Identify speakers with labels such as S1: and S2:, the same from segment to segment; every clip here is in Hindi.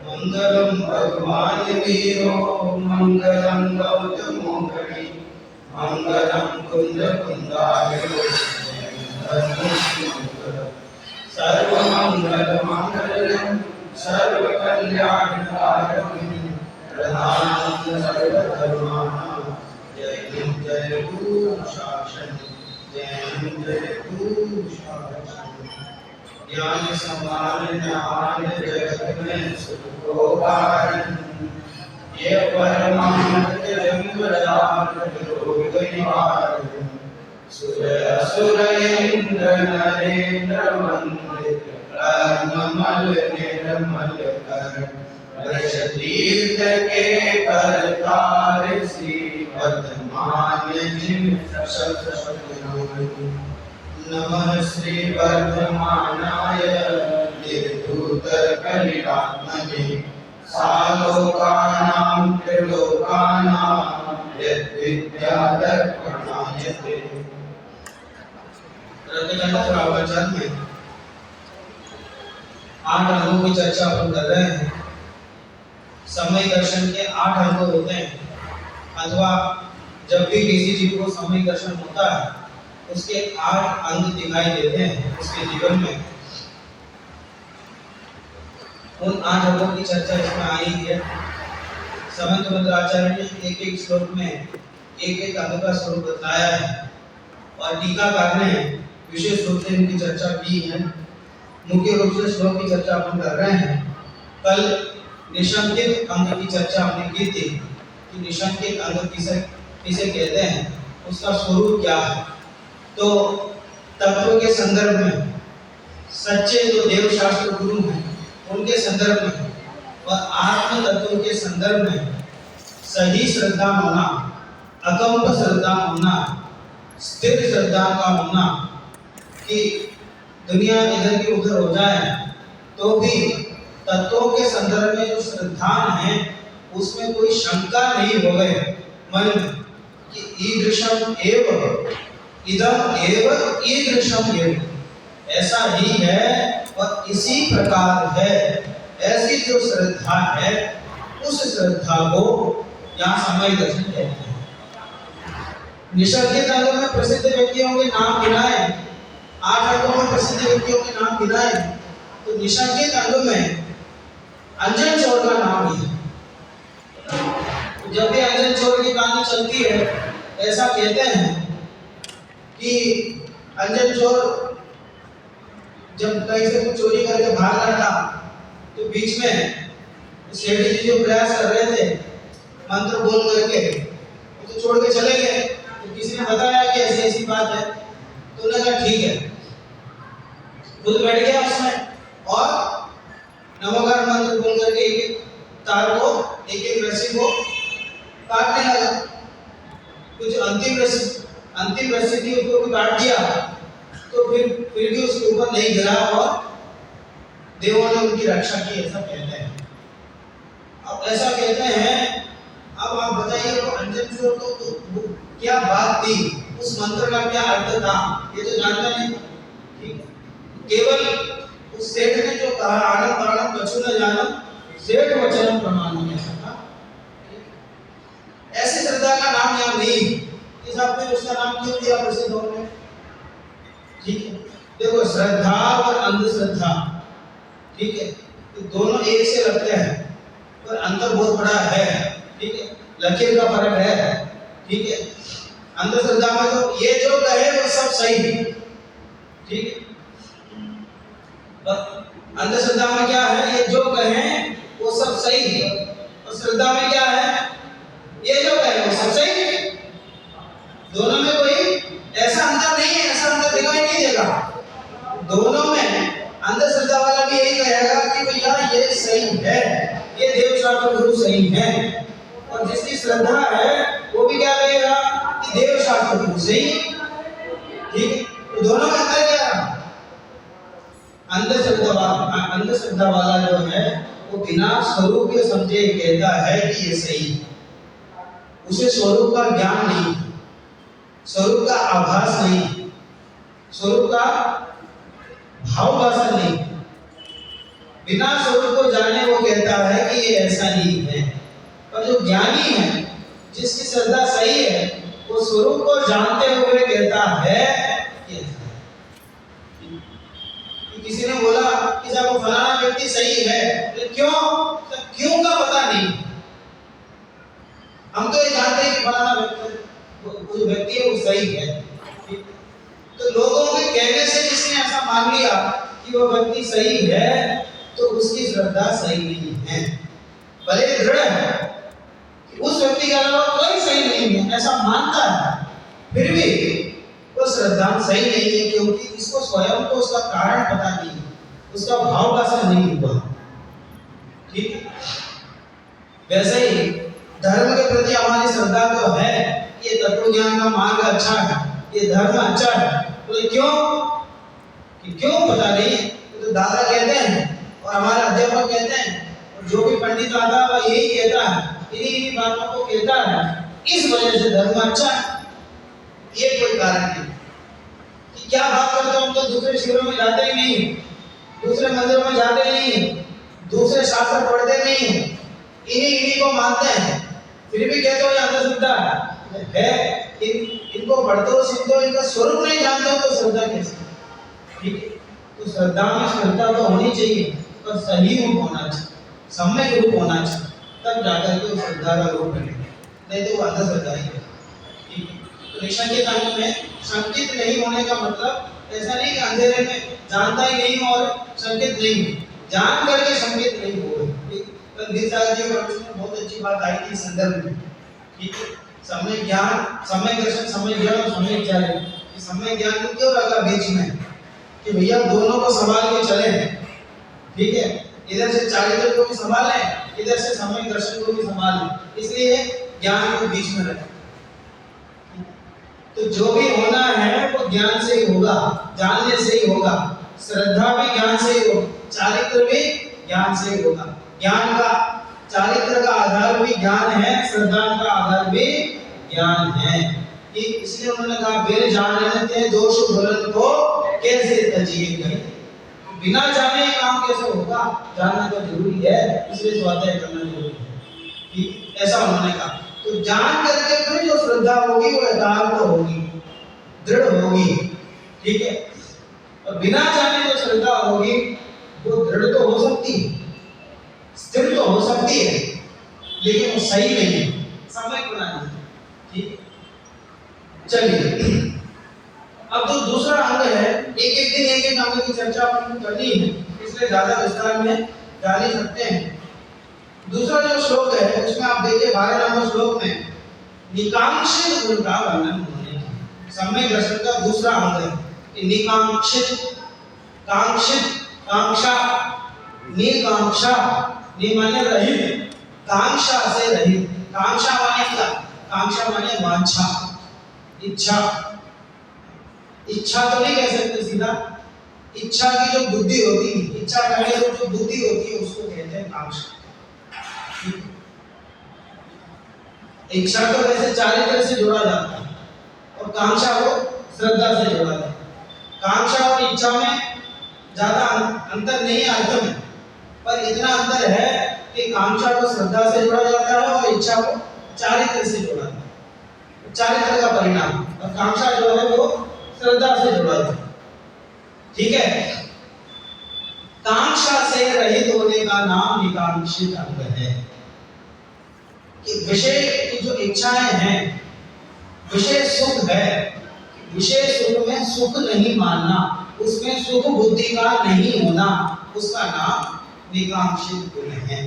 S1: मंगलम भगवान वीरो मंगलम गौतमो मुनि मंगलम कुंद कुंदारो सर्व मंगल मंगलम सर्व कल्याण कारकम प्रधानम सर्व धर्माणां जय गुरु शासन जय गुरु शासन ज्ञान समानन आनंद जगत में सुखोपारण ये परमानंद जन्म राम रोग निवारण सुर असुर इंद्र नरेंद्र वंदित राममल निर्मल कर वर्ष तीर्थ के करतार श्री वर्धमान जिन सत नमः श्री वर्धमानाय निर्धूतर कलिरात्मने सालोकानां त्रिलोकानां यद्विद्यादर्पणाय ते। प्रवचन में 8 अंगों की चर्चा अपन कर रहे हैं। समय दर्शन के 8 अंग होते हैं, अथवा जब भी किसी जीव को समय दर्शन होता है उसके 8 अंग दिखाई देते हैं उसके जीवन में। उन 8 अंगों की चर्चा इसमें आई है। समंत भद्राचार्य ने एक श्लोक में एक अंग का स्वरूप बताया है और टीकाकार ने विशेष रूप से इनकी चर्चा की है। मुख्य रूप से श्लोक की चर्चा अपन कर रहे हैं। कल निशंकित अंग की चर्चा हमने की थी कि निशंकित अंग किसे कहते हैं, उसका स्वरूप क्या है। तो तत्व के संदर्भ में सच्चे जो देव शास्त्र गुरु हैं उनके संदर्भ में और आत्म तत्व के संदर्भ में सही श्रद्धा होना, अकंप श्रद्धा होना, स्थिर श्रद्धा का होना कि दुनिया इधर की उधर हो जाए तो भी तत्वों के संदर्भ में जो श्रद्धा है उसमें कोई शंका नहीं हो गए मन में कि ईदृशम एव इदम एव ईदृशम एव, ऐसा ही है और इसी प्रकार है। ऐसी जो श्रद्धा है उस श्रद्धा को यहाँ समय दर्शन कहते हैं। निशंकित अंग में प्रसिद्ध व्यक्तियों के नाम गिनाए, 8 अंगों में प्रसिद्ध व्यक्तियों के नाम गिनाए, तो निशंकित अंग में अंजन चोर का नाम है। जब भी अंजन चोर की कहानी चलती है ऐसा कहते हैं कि अंजन चोर जब कहीं से कुछ चोरी करके भाग रहा था तो बीच में सेठ जी जो प्रयास कर रहे थे मंत्र बोल करके तो छोड़ के चले गए। तो किसी ने बताया कि ऐसी ऐसी बात है, तो उन्होंने कहा ठीक है, खुद बैठ गया उसमें और नमोकार मंत्र बोल करके एक तार को एक रस्सी को काटने लगा। कुछ अंतिम रस्सी थी उसको भी काट दिया, तो फिर भी उसके ऊपर नहीं गिरा और देवों ने उनकी रक्षा की, ऐसा कहते हैं। अब ऐसा कहते हैं, अब आप बताइए वो अंजन चोर तो क्या बात थी, उस मंत्र का क्या अर्थ था, ये तो जानता नहीं। ठीक है, केवल उस सेठ ने जो कहा आनंद प्राणम कछु न जानम सेठ वचनम प्रमाणम, ऐसी श्रद्धा का नाम यहाँ नहीं। इस आपने उसका नाम क्यों दिया प्रसिद्ध होने? ठीक है, देखो श्रद्धा और अंधश्रद्धा, ठीक है, तो दोनों एक से लगते हैं पर अंतर बहुत बड़ा है। ठीक है, लकीर का फर्क है। ठीक है, अंधश्रद्धा में तो ये जो कहे वो सब सही है। ठीक है, अंधश्रद्धा में क्या है, ये जो कहे वो सब सही है, और श्रद्धा में क्या है, ये जो कहे वो सब सही है। दोनों में कोई ऐसा अंतर नहीं है, ऐसा अंतर दिखाई नहीं देगा। दोनों में अंधश्रद्धा वाला भी यही कहेगा कि भैया ये सही है, ये देव शास्त्र गुरु सही है, और जिसकी श्रद्धा है वो भी क्या कहेगा तो दूसरे ही, ठीक है। तो दोनों में अंतर क्या रहा? अंधश्रद्धा वाला जो है वो बिना स्वरूप के समझे कहता है कि ये सही, उसे स्वरूप का ज्ञान नहीं, स्वरूप का आभास नहीं, स्वरूप का भावभाषण नहीं, बिना स्वरूप को जाने वो कहता है कि ये ऐसा ही है। पर जो ज्ञानी है, जिसकी श्रद्धा सही है, वो स्वरूप को जानते हुए कहता है कि किसी ने बोला कि जब वो फलाना व्यक्ति सही है, तो क्यों का पता नहीं। हम तो ये जानते हैं कि फलाना व्यक्ति है वो सही है, तो लोगों के कहने से जिसने ऐसा मान लिया कि वो व्यक्ति सही है, तो उसकी श्रद्धा सही नहीं है। भले दृढ़ है कि उस व्यक्ति के अलावा कोई सही नहीं है, ऐसा मानता है, फिर भी वो श्रद्धा सही नहीं है, क्योंकि इसको स्वयं को उसका कारण पता नहीं, उसका भाव भाषण नहीं हुआ। ठीक है। वैसे ही धर्म के प्रति हमारी श्रद्धा तो है, ये तत्व ज्ञान का मार्ग अच्छा है, ये धर्म अच्छा है, तो क्यों पता नहीं। तो दादा कहते हैं और हमारे अध्यापक कहते हैं, और जो भी पंडित आता है वह यही कहता है, इन्हीं बातों को कहता है, इस वजह से धर्म अच्छा है। ये कोई कारण नहीं कि क्या बात करते हो, हम तो दूसरे शिविरों में जाते ही नहीं, दूसरे मंदिरों में जाते ही नहीं, दूसरे शास्त्र पढ़ते नहीं, इन्हीं को मानते हैं, फिर भी कहते हो ये अंधश्रद्धा है। इनको पढ़ते हो, सुनते हो, इनका स्वरूप नहीं जानते हो, तो श्रद्धा कैसे? ठीक है। तो श्रद्धा में श्रद्धा तो होनी चाहिए, पर सही रूप होना चाहिए, सम्यक रूप होना चाहिए, तब जाकर के श्रद्धा का रूप बनेगा, नहीं तो वो अंधश्रद्धा ही है। ठीक है। तो निशंकित अंग में शंकित नहीं होने का मतलब ऐसा नहीं कि अंधेरे में जानता ही नहीं और शंकित नहीं, जान करके शंकित नहीं हो। कल धीर साहब जी और उसमें बहुत अच्छी बात आई थी संदर्भ में। ठीक है। समय ज्ञान, समय दर्शन, समय ज्ञान और समय ज्ञान, ये समय ज्ञान को क्यों रखा बीच में कि भैया दोनों को संभाल के चले। ठीक है। इधर से चारित्र को भी संभालें, इधर से समय दर्शन को भी संभालें, इसलिए ज्ञान को बीच में रखें। तो जो भी होना है वो ज्ञान से ही होगा, जानने से ही होगा, श्रद्धा भी ज्ञान से ही होगा, चारित्र भी ज्ञान से ही होगा। ज्ञान का, चारित्र का आधार भी ज्ञान है, श्रद्धा का आधार भी ज्ञान है। कि इसलिए उन्होंने कहा बिन जानने ते दोष भूलन को कैसे तजिए गए। बिना जाने काम कैसे होगा, जानना तो जरूरी है, इसलिए स्वाध्याय करना जरूरी है। कि ऐसा उन्होंने कहा। तो जान करके फिर जो श्रद्धा होगी वो यथार्थ होगी, दृढ़ होगी। ठीक है। और बिना जाने जो श्रद्धा होगी वो दृढ़ तो हो सकती है, स्थिर तो हो सकती है, लेकिन वो सही नहीं है, समय बनानी। ठीक है। चलिए, अब जो दूसरा अंग है, एक दिन एक अंग की चर्चा अपन करनी है, इसलिए ज्यादा विस्तार में जा नहीं सकते हैं। दूसरा जो श्लोक है उसमें आप देखिए 12 नंबर श्लोक में निकांक्षित गुण का वर्णन होने है। सम्यक दर्शन का दूसरा अंग है कि निकांक्षित, कांक्षित, कांक्षा, निकांक्षा, नि माने रहित, कांक्षा से रहित। कांक्षा माने क्या? कांक्षा माने वांछा, इच्छा। इच्छा तो नहीं कह सकते सीधा, इच्छा की जो बुद्धि होती है, इच्छा करने की जो बुद्धि होती है उसको कहते हैं कांक्षा। इच्छा को वैसे चारित्र से जोड़ा जाता है और कांक्षा को श्रद्धा से जोड़ा जाता है। कांक्षा और इच्छा में ज्यादा अंतर नहीं है अर्थ में, पर इतना अंतर है कि कांक्षा को श्रद्धा से जोड़ा जाता है और इच्छा को चारित्र से जोड़ा जाता है। चारित्र का परिणाम, और कांक्षा जो है वो श्रद्धा से जोड़ा जाता है। ठीक है। कांक्षा से रहित होने का नाम निकांक्षित अंग है। विषय की जो इच्छाएं हैं, विषय सुख है, विषय सुख में सुख नहीं मानना, उसमें सुख बुद्धि का नहीं होना, उसका नाम निकांक्षित गुण है।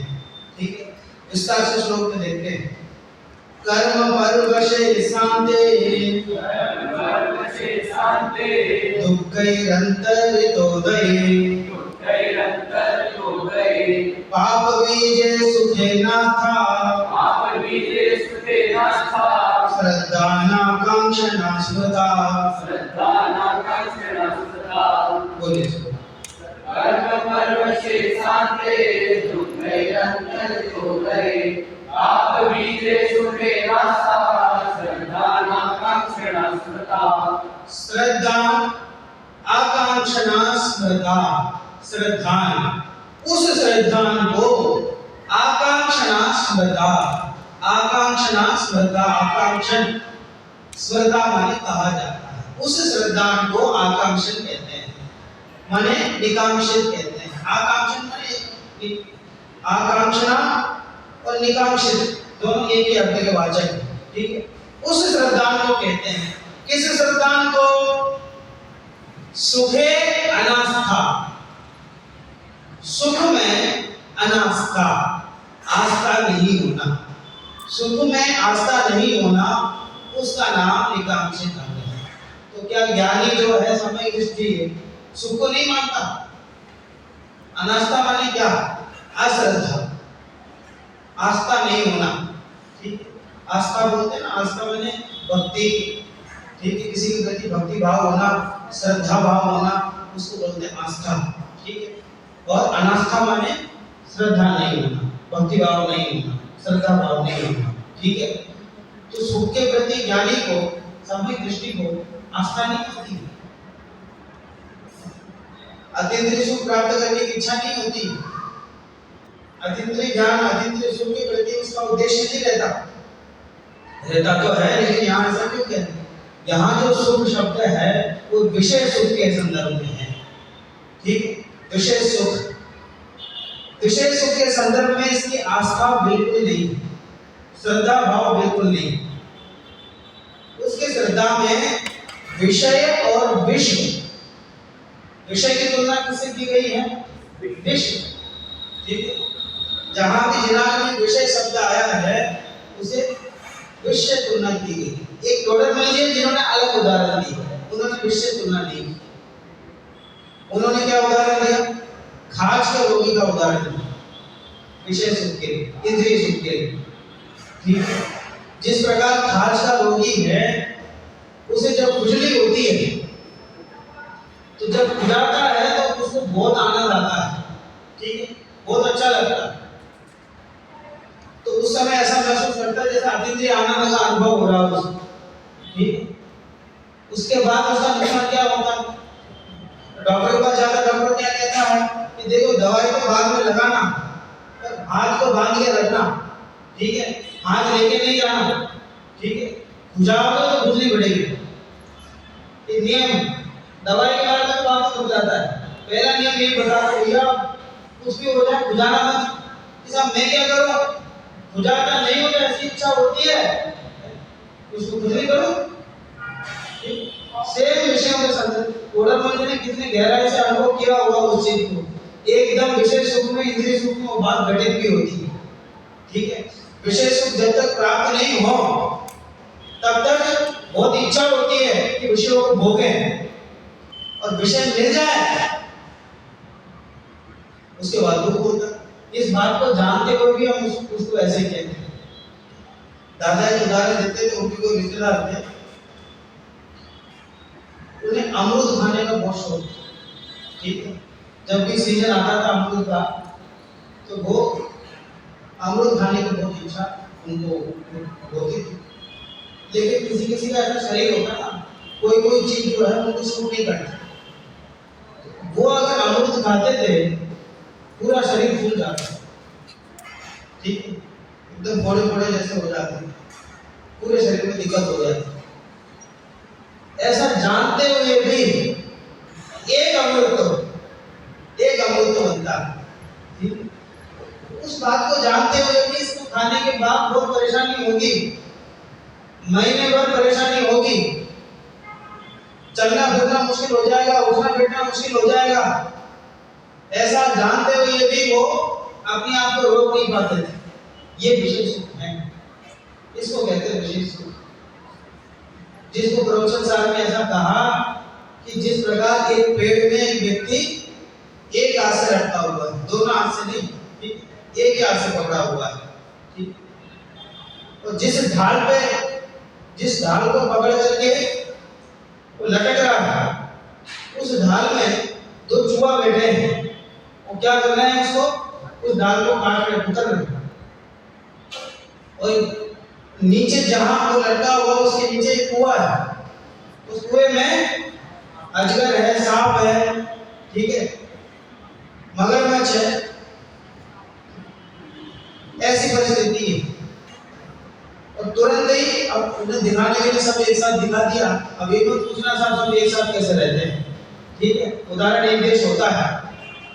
S1: ठीक है। विस्तार से श्लोक में देखते हैं। कर्म परवशे शांते दुःखैरन्तरितोदये पाप बीजे सुखे नाथा
S2: आस्था
S1: श्रद्धानाकांक्षणा स्मृता। बोलिए इसको।
S2: कर्म पर्व से शांते दुख निरंतर हो गए आप बीते सुने रास्ता श्रद्धानाकांक्षणा स्मृता।
S1: श्रद्धा आकांक्षणा स्मृता। श्रद्धान, उस श्रद्धान को आकांक्षणा स्मृता। आकांक्षणा स्मृता, आकांक्षण स्मृता माने कहा जाता है। उस श्रद्धान को आकांक्षण कहते हैं, माने निकांक्षित कहते हैं। आकांक्षण माने आकांक्षणा और निकांक्षित दोनों एक ही अर्थ के वाचक हैं, ठीक है। उस श्रद्धान को कहते हैं, किस श्रद्धान को? सुखे अनास्था, सुख में अनास्था, आस्था नहीं होना, सुख में आस्था नहीं होना, उसका नाम निकांक्षित है। तो क्या ज्ञानी जो है समय दृष्टि सुख को नहीं मानता? अनास्था माने क्या? अश्रद्धा, आस्था नहीं होना, ठीक है। आस्था बोलते हैं ना, आस्था माने भक्ति, ठीक है। किसी के प्रति भक्ति भाव होना, श्रद्धा भाव होना, उसको बोलते हैं आस्था, ठीक है। और अनास्था माने श्रद्धा नहीं होना, भक्ति भाव नहीं होना, श्रद्धा भाव नहीं होना, ठीक है। तो सुख के प्रति ज्ञानी को, सामयिक दृष्टि को आस्था नहीं होती, अतीन्द्रिय सुख प्राप्त करने की इच्छा नहीं होती, अतीन्द्रिय ज्ञान, अतीन्द्रिय सुख के प्रति उसका उद्देश्य नहीं रहता। रहता तो है, लेकिन यहाँ ऐसा क्यों कहते हैं? यहाँ जो सुख शब्द है वो विषय सुख के संदर्भ में है, ठीक। विषय सुख, विषय सुख के संदर्भ में इसकी आस्था बिल्कुल नहीं, श्रद्धा भाव बिल्कुल नहीं। उसके श्रद्धा में विषय और विश्व, विषय की तुलना किससे की गई है? विश्व, ठीक है। जहां भी जिनान में विषय शब्द आया है उसे विषय तुलना की गई। एक टोडर में जिन्होंने अलग उदाहरण दिया, उन्होंने विषय तुलना नहीं की। उन्होंने क्या उदाहरण दिया? खाज के रोगी का उदाहरण दिया, विषय सुख के लिए, इंद्रिय सुख के लिए, ठीक है। जिस प्रकार खाज का रोगी है, उसे जब खुजली होती है तो जब खुजाता है तो उसको बहुत आनंद आता है, ठीक है, बहुत अच्छा लगता है। तो उस समय ऐसा महसूस करता है जैसे अतीन्द्रिय आनंद का अनुभव हो रहा है उसको, ठीक है। उसके बाद उसका नुकसान क्या होता है? डॉक्टर के पास जाकर डॉक्टर क्या कहता है कि देखो दवाई तो बाद में लगाना, पर हाथ को बांध के रखना, ठीक है, हाथ लेके नहीं जाना, ठीक है। खुजाओगे तो खुजली बढ़ेगी, ये नियम। दवाई के बाद तो बात हो जाता है। पहला नियम ये बता दो भैया, कुछ भी हो जाए खुजाना मत। किसा मैं क्या करूं? खुजाना नहीं होता, ऐसी इच्छा होती है उसको खुजली करूं। सेम विषयों के संदर्भ कोडरमल ने कितने गहराई से अनुभव किया होगा उस चीज को। एकदम विषय सुख में, इंद्रिय सुख में वो बात घटित भी होती है, ठीक है। विषय सुख जब तक प्राप्त नहीं हो तब तक बहुत इच्छा होती है कि विषयों को भोगें, और विषय मिल जाए उसके बाद दुख होता है। इस बात को जानते हुए भी हम उसको ऐसे कहते हैं। दादा एक उदाहरण देते थे, उनके कोई रिश्तेदार थे, उन्हें अमरूद खाने का बहुत शौक, ठीक है। जब भी सीजन आता था अमरूद का तो वो अमरूद खाने की बहुत इच्छा उनको होती थी। लेकिन किसी किसी का ऐसा शरीर होता है ना, कोई कोई चीज जो है उनको सूट नहीं करती। वो अगर अमरूद खाते थे पूरा शरीर फूल जाता, ठीक है, एकदम फोड़े फोड़े जैसे हो जाते, पूरे शरीर में दिक्कत हो जाती। ऐसा जानते हुए भी एक अमृत तो बनता है, ठीक है। उस बात को जानते हुए भी इसको खाने के बाद बहुत परेशानी होगी, महीने भर परेशानी होगी, चलना फिरना मुश्किल हो जाएगा, उठना बैठना मुश्किल हो जाएगा। ऐसा जानते हुए भी वो अपने आप को रोक नहीं पाते थे। ये विशेष सुख है, इसको कहते हैं विशेष सुख। जिसको प्रवचन साहब ने ऐसा कहा कि जिस प्रकार एक पेड़ में एक व्यक्ति एक हाथ से लटका हुआ है, दोनों हाथ से नहीं, ठीक, एक ही हाथ से पकड़ा हुआ है, ठीक। और जिस ढाल को पकड़ करके वो लटक रहा है, उस ढाल में दो चूहा बैठे हैं, वो क्या कर रहे हैं, उसको उस ढाल को काट रहे, उतर रहे हैं। और नीचे जहां वो लटका हुआ उसके नीचे एक कुआं है, उस कुएं में अजगर है, सांप है, ठीक है, मगरमच्छ है, ऐसी परिस्थिति है। और तुरंत ही अब उन्हें दिखाने के लिए सब एक साथ दिखा दिया। अब एक बार पूछना साहब, सब एक साथ कैसे रहते हैं, ठीक है, उदाहरण एक देश होता है,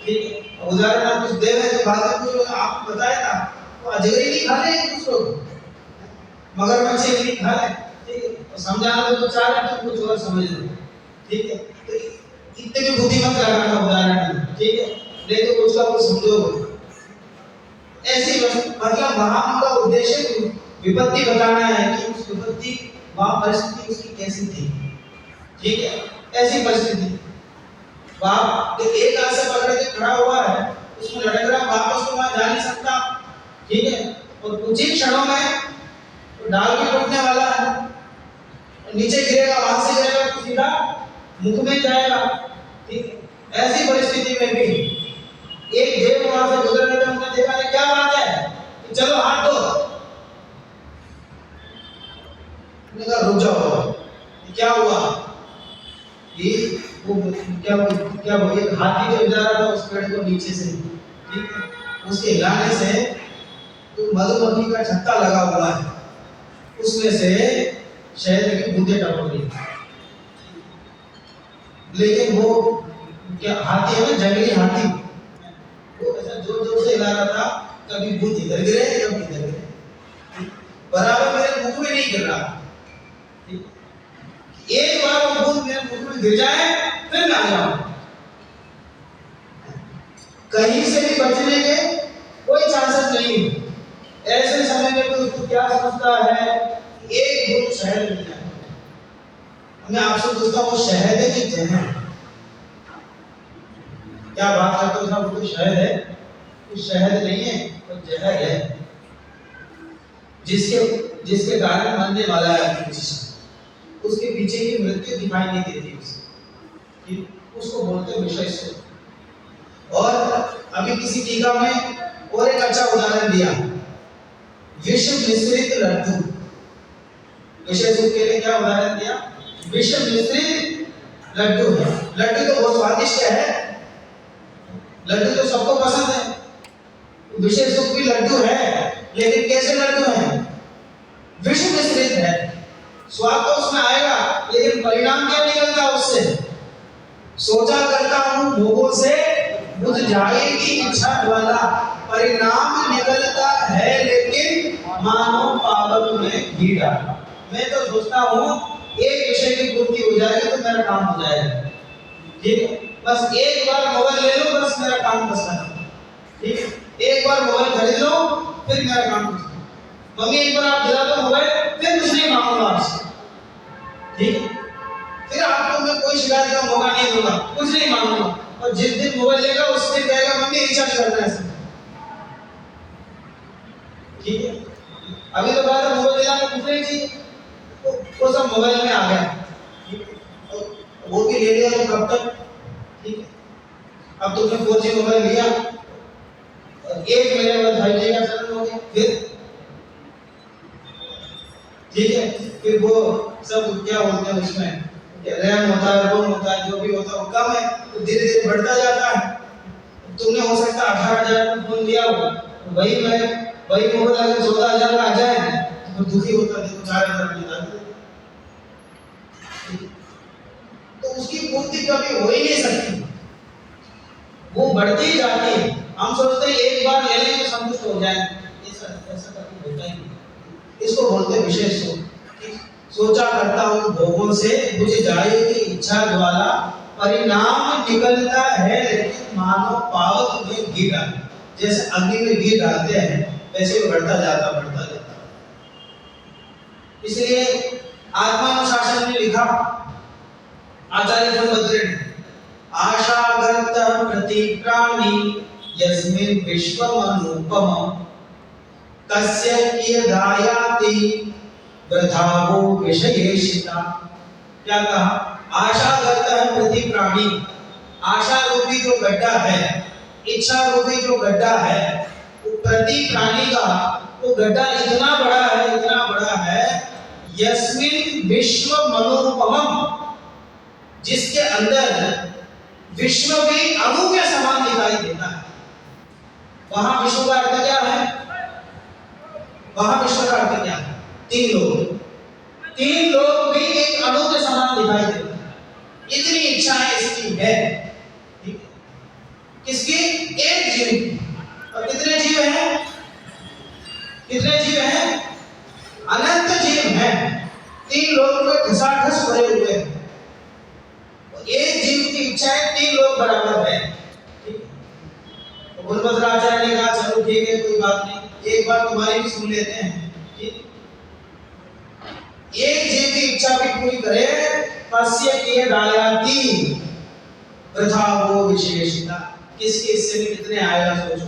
S1: ठीक है, उदाहरण आप कुछ दे रहे हैं तो बाद में कुछ आपको बताया था, तो अजगर ही नहीं खा रहे हैं कुछ लोग, मगरमच्छ ही नहीं खा रहे, ठीक है, और समझाना तो चाह रहे हैं तो कुछ और समझ लो, ठीक है। तो इतने भी बुद्धि मत लगाना उदाहरण, ठीक है, नहीं तो कुछ का कुछ समझोगे। ऐसी मतलब वहां का उद्देश्य विपत्ति बताना है कि उस विपत्ति वहां परिस्थिति उसकी कैसी थी, ठीक है, ऐसी परिस्थिति। बाप तो एक हाथ से पकड़ के खड़ा हुआ है, उसमें लटक रहा, वापस तो वहां जा नहीं सकता, ठीक है, और कुछ ही क्षणों में तो डाल भी टूटने वाला है, नीचे गिरेगा, वहां से गिरेगा तो सीधा मुख में जाएगा, ठीक है। ऐसी परिस्थिति में भी एक देव वहां से गुजर रहे थे, उन्होंने देखा कि क्या बात है कि चलो हाथ दो, उन्होंने कहा रुक जाओ, क्या हुआ, ये वो क्या वो एक हाथी जो जा रहा था उस पेड़ को नीचे से, ठीक है, उसके हिलाने से तो मधुमक्खी का छत्ता लगा हुआ है, उसमें से शहद की बूंदें टपक रही, लेकिन वो क्या हाथी है ना, जंगली हाथी, वो ऐसा जोर जोर से हिला रहा था, कभी बूंद इधर गिरे कभी इधर गिरे, बराबर मेरे मुंह में नहीं गिर रहा, एक बार वो बूंद मेरे मुंह में गिर जाए फिर मैं आ जाऊं। कहीं से भी बचने के कोई चांसेस नहीं है। ऐसे समय में तो उसको क्या समझता है, एक बूंद शहद मिल जाए। मैं आपसे पूछता हूँ, वो शहद है कि जहर? क्या बात करते हो साहब, वो तो शहद है, वो शहद नहीं है, वो जहर है, जिसके कारण मरने वाला है, उसके पीछे की मृत्यु दिखाई नहीं देती उसे, उसको बोलते विषय सुख। और अभी किसी टीका में और एक अच्छा उदाहरण दिया, विष मिश्रित लड्डू। विषय सुख के लिए क्या उदाहरण दिया, विष मिश्रित लड्डू है। लड्डू तो बहुत स्वादिष्ट है, लड्डू तो सबको पसंद है, विषय सुख भी लड्डू है, लेकिन कैसे लड्डू है, विष मिश्रित है। स्वाद तो उसमें आएगा, लेकिन परिणाम क्या निकलता उससे, सोचा करता हूं भोगों से बुझ जाएगी इच्छा ज्वाला, परिणाम निकलता है लेकिन मानो पावक में घी डाला। मैं तो सोचता हूं एक विषय की पूर्ति हो जाएगी तो मेरा काम हो जाएगा, ठीक है, बस एक बार मोबाइल ले लो, बस मेरा काम बस खत्म, ठीक है, एक बार मोबाइल खरीद लो फिर मेरा काम खत्म। मम्मी एक बार आप दिला दो मोबाइल, फिर कुछ नहीं मांगूंगा आपसे, ठीक है, फिर आपको मैं कोई शिकायत का मौका नहीं दूंगा, कुछ नहीं मांगूंगा। और जिस दिन मोबाइल लेगा उस दिन कहेगा मम्मी रिचार्ज करना है, ठीक है। अभी तो बात है मोबाइल लेना कुछ नहीं चाहिए, वो सब मोबाइल में आ गया, ठीक है, वो भी ले लिया तो कब तक, ठीक है। अब तुमने 4G मोबाइल लिया, एक महीने बाद 5G का चलन हो गया, फिर ठीक है, फिर वो सब क्या बोलते हैं उसमें रैम होता है, रोम होता है, जो भी होता है वो कम है, तो धीरे धीरे बढ़ता जाता है। तुमने हो सकता 18,000 का फोन लिया हो, वही मोबाइल अगर 14,000 का आ जाए तो दुखी होता है, देखो 4,000 मिलता है, तो उसकी पूर्ति कभी हो ही नहीं सकती, वो बढ़ती ही जाती है। हम सोचते हैं एक बार ले लें तो संतुष्ट हो जाए, ऐसा कभी होता ही नहीं। इसको बोलते विषय सुख। सोचा करता हूँ भोगों से बुझ जाएगी इच्छा ज्वाला, परिणाम निकलता है लेकिन मानो पावक में घी डाल, जैसे अग्नि में घी डालते हैं वैसे बढ़ता जाता। इसलिए आत्मानुशासन में लिखा आचार्य भद्रे ने, आशागत प्रति प्राणी यस्मिन् विश्वम अनुपम तस्य कियदायाति वृथा वो विषयेशिता। क्या कहा? आशा करता है प्रति प्राणी, आशा रूपी जो गड्ढा है, इच्छा रूपी जो गड्ढा है, वो प्रति प्राणी का वो गड्ढा इतना बड़ा है, यस्मिन विश्व मनोपमम, जिसके अंदर विश्व भी अणु के समान दिखाई देता है। वहां विश्व का अर्थ क्या है? वहां विश्व का अर्थ क्या है? तीन लोग भी एक अणु के समान दिखाई देते हैं। इतनी इच्छाएं इसकी है, ठीक है? किसकी? एक जीव की। और कितने जीव हैं? कितने जीव हैं? अनंत जीव हैं। तीन लोग में घसाघस भरे हुए हैं। एक जीव की इच्छाएं तीन लोग बराबर है, ठीक है? तो गुरुभद्राचार्य ने कहा चलो ठीक है, कोई बात नहीं, एक बार तुम्हारी भी सुन लेते हैं, ठीक? एक जीव की इच्छा भी पूरी करे, तस्य कियदायाति वृथा वो विशेषिता। किसके हिस्से में कितने आएगा सोचो।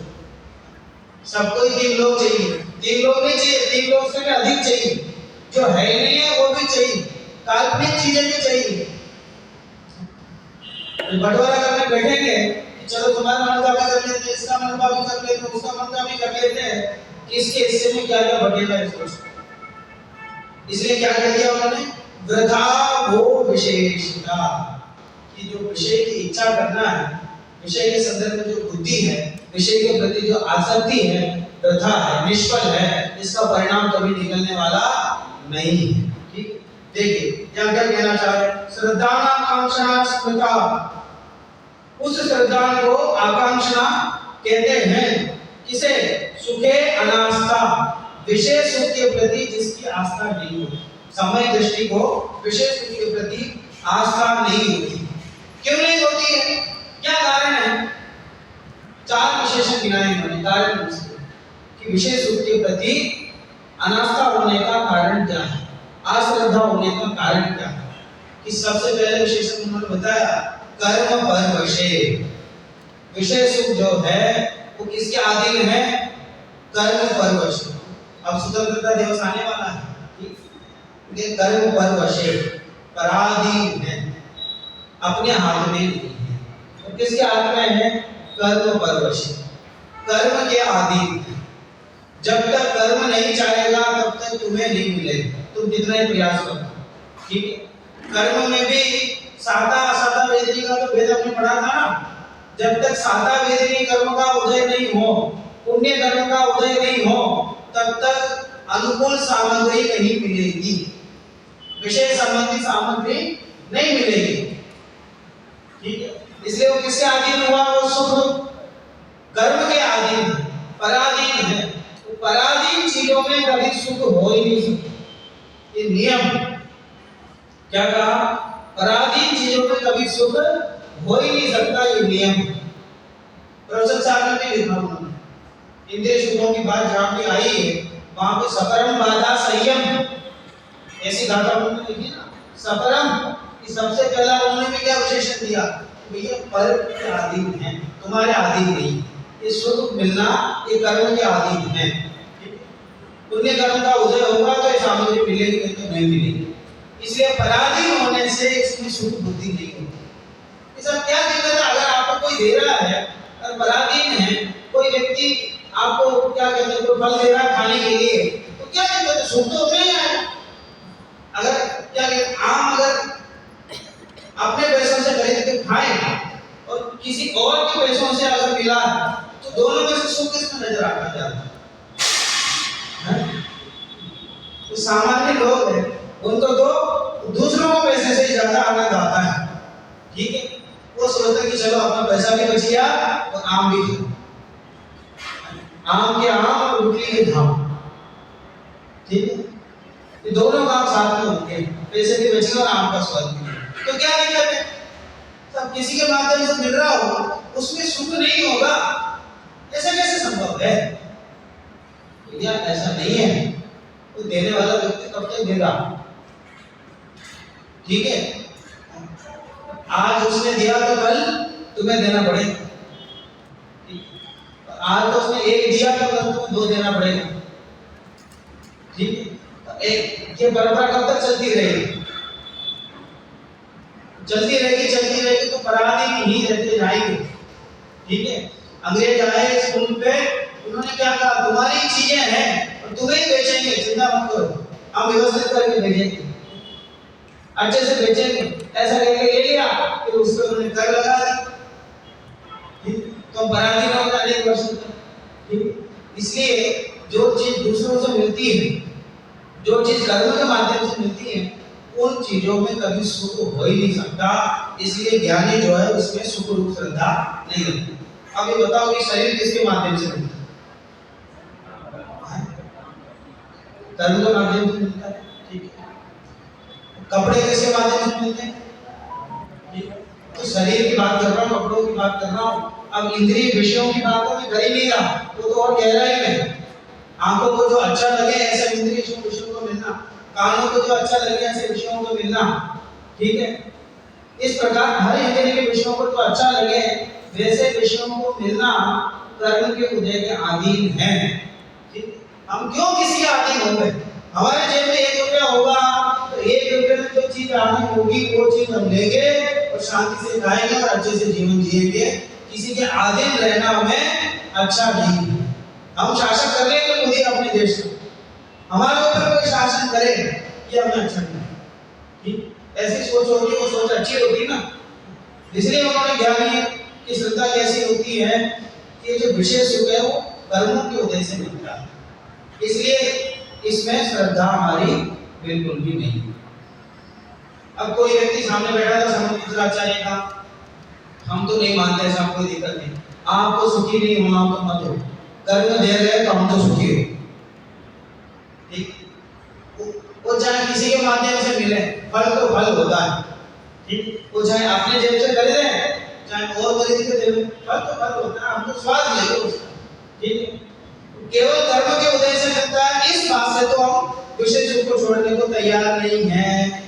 S1: सबको ही तीन लोग चाहिए, तीन लोग नहीं चाहिए, तीन लोग से भी अधिक चाहिए, जो है नहीं है वो भी चाहिए, काल्पनिक चीजें भी चाहिए। बंटवारा करने बैठेंगे, चलो तुम्हारे मन का भी कर लेते हैं, इसका मन का भी कर लेते हैं, उसका मन का भी कर लेते हैं, किसके हिस्से में क्या क्या बटेगा सोचो। इसलिए क्या कह दिया उन्होंने? वृथा वो विशेषता, कि जो विषय की इच्छा करना है, विषय के संदर्भ में जो बुद्धि है, विषय के प्रति जो आसक्ति है, वृथा है, निष्फल है, इसका परिणाम कभी निकलने वाला नहीं है, ठीक? देखिए क्या क्या कहना चाह रहे हैं? श्रद्धानाकांक्षा स्मृता, उस श्रद्धा को आकांक्षा कहते हैं। किसे? सुखे अनास्था, विषय सुख के प्रति जिसकी आस्था नहीं होती, समय दृष्टि को विषय सुख के प्रति आस्था नहीं होती। क्यों नहीं होती है? क्या कारण है? चार विशेषण गिनाए उन्होंने कारण कि विषय सुख के प्रति अनास्था होने का कारण क्या है, अश्रद्धा होने का कारण क्या है? कि सबसे पहले विशेषण उन्होंने बताया कर्म पर विषय। विषय सुख जो है वो किसके अधीन है? कर्म पर विषय। अब स्वतंत्रता दिवस आने वाला है, ठीक? ये कर्म पर विषय पराधीन है, अपने हाथ में नहीं है। तो किसके हाथ में है? कर्म पर विषय, कर्म के अधीन है। जब तक कर्म नहीं चाहेगा तब तक तुम्हें नहीं मिलेगा, तुम कितना ही प्रयास करो, ठीक है? कर्म में भी साता असता वेदनी का तो भेद हमने पढ़ा था ना। जब तक साता वेदनी कर्म का उदय नहीं हो, पुण्य कर्म का उदय नहीं हो, तब तक अनुकूल सामग्री नहीं मिलेगी, विषय संबंधी सामग्री नहीं मिलेगी, ठीक है? इसलिए वो किसके अधीन हुआ? वो सुख कर्म के अधीन है, पराधीन है। तो पराधीन चीजों में कभी सुख हो ही नहीं सकता, ये नियम। क्या कहा? पराधीन चीजों में कभी सुख हो ही नहीं सकता, ये नियम। प्रोफेसर साहब ने भी लिखा उन्होंने, इंद्रिय सुखों की बात जहां पे आई है वहां पे सपरम बाधा संयम ऐसी गाथा उन्होंने लिखी ना। सपरम कि सबसे पहला उन्होंने भी क्या विशेषण दिया? भैया पर के अधीन है, तुम्हारे अधीन नहीं। ये सुख मिलना ये कर्म के अधीन है। पुण्य कर्म का उदय होगा तो ये सामग्री मिलेगी, नहीं तो नहीं मिलेगी। इसलिए पराधीन होने से इसमें सुख बुद्धि नहीं होती। इसका क्या दिक्कत है? अगर आपको कोई दे रहा है और पराधीन है, कोई व्यक्ति आपको क्या कहते हैं, कोई फल दे रहा है खाने के लिए, तो क्या दिक्कत है? सुख तो उतना ही आएगा। अगर क्या कहते आम अगर अपने पैसों से खरीद के खाए और किसी और के पैसों से अगर मिला तो दोनों में से सुख किसमें नजर आता है? तो सामान्य लोग हैं उनको तो दूसरों को पैसे से ज्यादा आनंद आता है, ठीक है? वो सोचते कि चलो अपना पैसा भी बच गया और आम भी खाओ, आम के आम और रोटी के धाम, ठीक है? ये दोनों काम साथ में होंगे, पैसे भी बचेगा और आम का स्वाद भी। तो क्या दिक्कत है? सब किसी के माध्यम से मिल रहा हो उसमें सुख नहीं होगा, ऐसा कैसे संभव है? या ऐसा नहीं है। तो देने वाला व्यक्ति कब तक देगा, ठीक है? आज उसने दिया तो कल तुम्हें देना पड़ेगा। आज तो उसने एक दिया तो कल तुम्हें दो देना पड़ेगा। ठीक है। एक ये परंपरा कब तक चलती रहेगी? चलती रहेगी तो पराधीन ही रहते जाएंगे। ठीक है। अंग्रेज आए इस मुल्क पे, उन्होंने क्या कहा, तुम्हारी चीजें हैं और तुम्हें ही बेचेंगे, चिंता मत करो, हम व्यवस्थित करके भेजेंगे, अच्छे से बेचेंगे। ऐसा करके ले लिया, फिर उस पर उन्होंने कर लगा दी, तो पराधीन हो गए अनेक वर्षों तक। ठीक। इसलिए जो चीज दूसरों से मिलती है, जो चीज कर्म के माध्यम से मिलती है, उन चीजों में कभी सुख हो ही नहीं सकता। इसलिए ज्ञानी जो है उसमें सुख रूप श्रद्धा नहीं रखती। अब ये बताओ कि शरीर किसके माध्यम से मिलता है? कर्म के माध्यम से मिलता है। ठीक है। कपड़े किसके माध्यम से मिलते हैं? ठीक है। तो शरीर की बात कर रहा हूँ, कपड़ों की बात कर रहा हूँ। अब इंद्रिय विषयों की बात तो मैं कर ही नहीं रहा, वो तो और गहराई में। आंखों को जो अच्छा लगे ऐसे इंद्रिय विषयों को मिलना, कानों को जो अच्छा लगे ऐसे विषयों को मिलना। ठीक है। इस प्रकार हर इंद्रिय के विषयों को जो अच्छा लगे वैसे विषयों को मिलना कर्म के उदय के अधीन है। ठीक। हम क्यों किसी के अधीन हो गए? हमारे जेब में 1 रुपया होगा तो 1 रुपये में जो चीज आनी होगी वो चीज हम लेंगे और शांति से खाएंगे और अच्छे से जीवन जिएंगे। किसी के अधीन रहना हमें अच्छा नहीं है। हम शासन कर लेंगे खुद ही अपने देश में, हमारे ऊपर कोई शासन करे ये हमें अच्छा नहीं। ठीक। ऐसी सोच होगी, वो सोच अच्छी होगी ना। इसलिए उन्होंने ज्ञानी की श्रद्धा कैसी होती है कि जो विशेष सुख है वो कर्मों के उदय से मिलता है, इसलिए इसमें श्रद्धा हमारी बिल्कुल भी नहीं। अब कोई व्यक्ति सामने बैठा था समुद्राचार्य का, हम तो नहीं मानते ऐसा, कोई दिक्कत नहीं, आपको सुखी नहीं होना तो मत हो, कर्म दे रहे तो हम तो सुखी हो। ठीक। वो चाहे किसी के माध्यम से मिले, फल तो फल होता है। ठीक। वो चाहे अपने जेब से खरीदे चाहे और खरीद के दे, फल तो फल होता है, हम तो स्वाद लेंगे उसका। ठीक है। केवल कर्म के उदय से मिलता है, इस बात से तो हम विषय सुख को छोड़ने को तैयार नहीं हैं।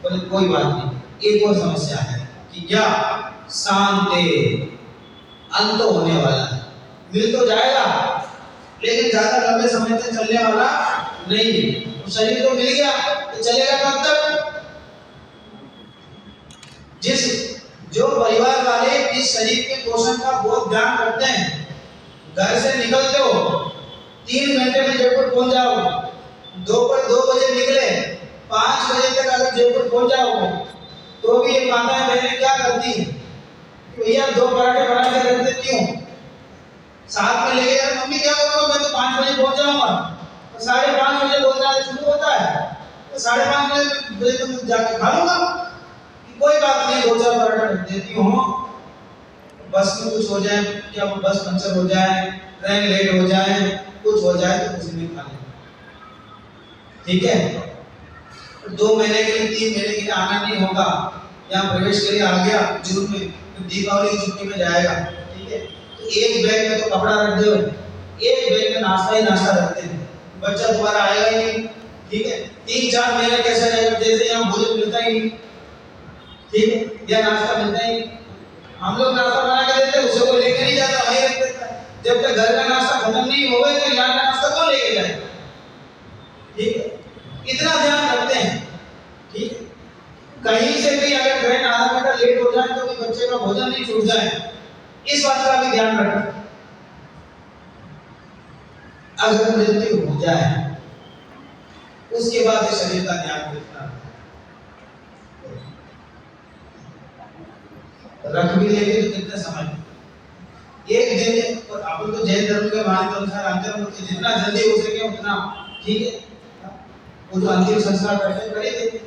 S1: बोले कोई बात नहीं। एक और समस्या है कि क्या शांति अंत होने वाला है, मिल तो जाएगा लेकिन ज्यादा लंबे समय तक चलने वाला नहीं है। तो शरीर तो मिल गया तो चलेगा कब तक? जो परिवार वाले इस शरीर के पोषण का बहुत ध्यान रखते हैं, घर से निकलते हो 3 घंटे में जयपुर पहुंच जाओ, दोपहर 2 बजे निकले 5 बजे तक अगर जयपुर पहुंच जाओगे तो भी ये माताएं बहनें क्या करती हैं, भैया 2 पराठे बना के रख देती हूँ, साथ में लेके यार मम्मी क्या करूँगा, मैं तो 5 बजे पहुंच जाऊंगा। तो 5:30 बजे भोजन शुरू होता है, तो 5:30 बजे तो जाके खा लूंगा, कोई बात नहीं 2-4 पराठा रख देती हूँ, बस में कुछ हो जाए, क्या वो बस पंचर हो जाए, ट्रेन लेट हो जाए, कुछ हो जाए तो उसी में खा लें। ठीक है। 2 महीने के लिए 3 महीने के लिए आना नहीं होगा, यहाँ प्रवेश के लिए आ गया जून में, तो दीपावली की छुट्टी में जाएगा। ठीक है। तो एक बैग में तो कपड़ा रख दो, एक बैग में नाश्ता ही नाश्ता रखते हैं, बच्चा दोबारा आएगा ही नहीं। ठीक है। 3-4 महीने कैसे रहेगा, जैसे यहाँ भोजन मिलता ही नहीं। ठीक है। या नाश्ता मिलता ही नहीं, हम लोग नाश्ता बना के देते हैं, उसे कोई लेके नहीं जाता, वहीं रख देता है। जब तक घर का नाश्ता खत्म नहीं होगा तो यहाँ का नाश्ता कौन लेके जाएगा? ठीक है। इतना ध्यान रखते हैं। ठीक है। कहीं से भी अगर ट्रेन आधा घंटा लेट हो जाए तो भी बच्चे का भोजन नहीं छूट जाए, इस बात का भी ध्यान रखें। अगर मृत्यु हो जाए उसके बाद शरीर का ध्यान रखना, रख भी लेंगे तो कितना समय, एक दिन, और अपन तो जैन धर्म के मान्यता अनुसार अंतिम जितना जल्दी हो सके उतना। ठीक है। वो जो अंतिम संस्कार करते कर ही देते।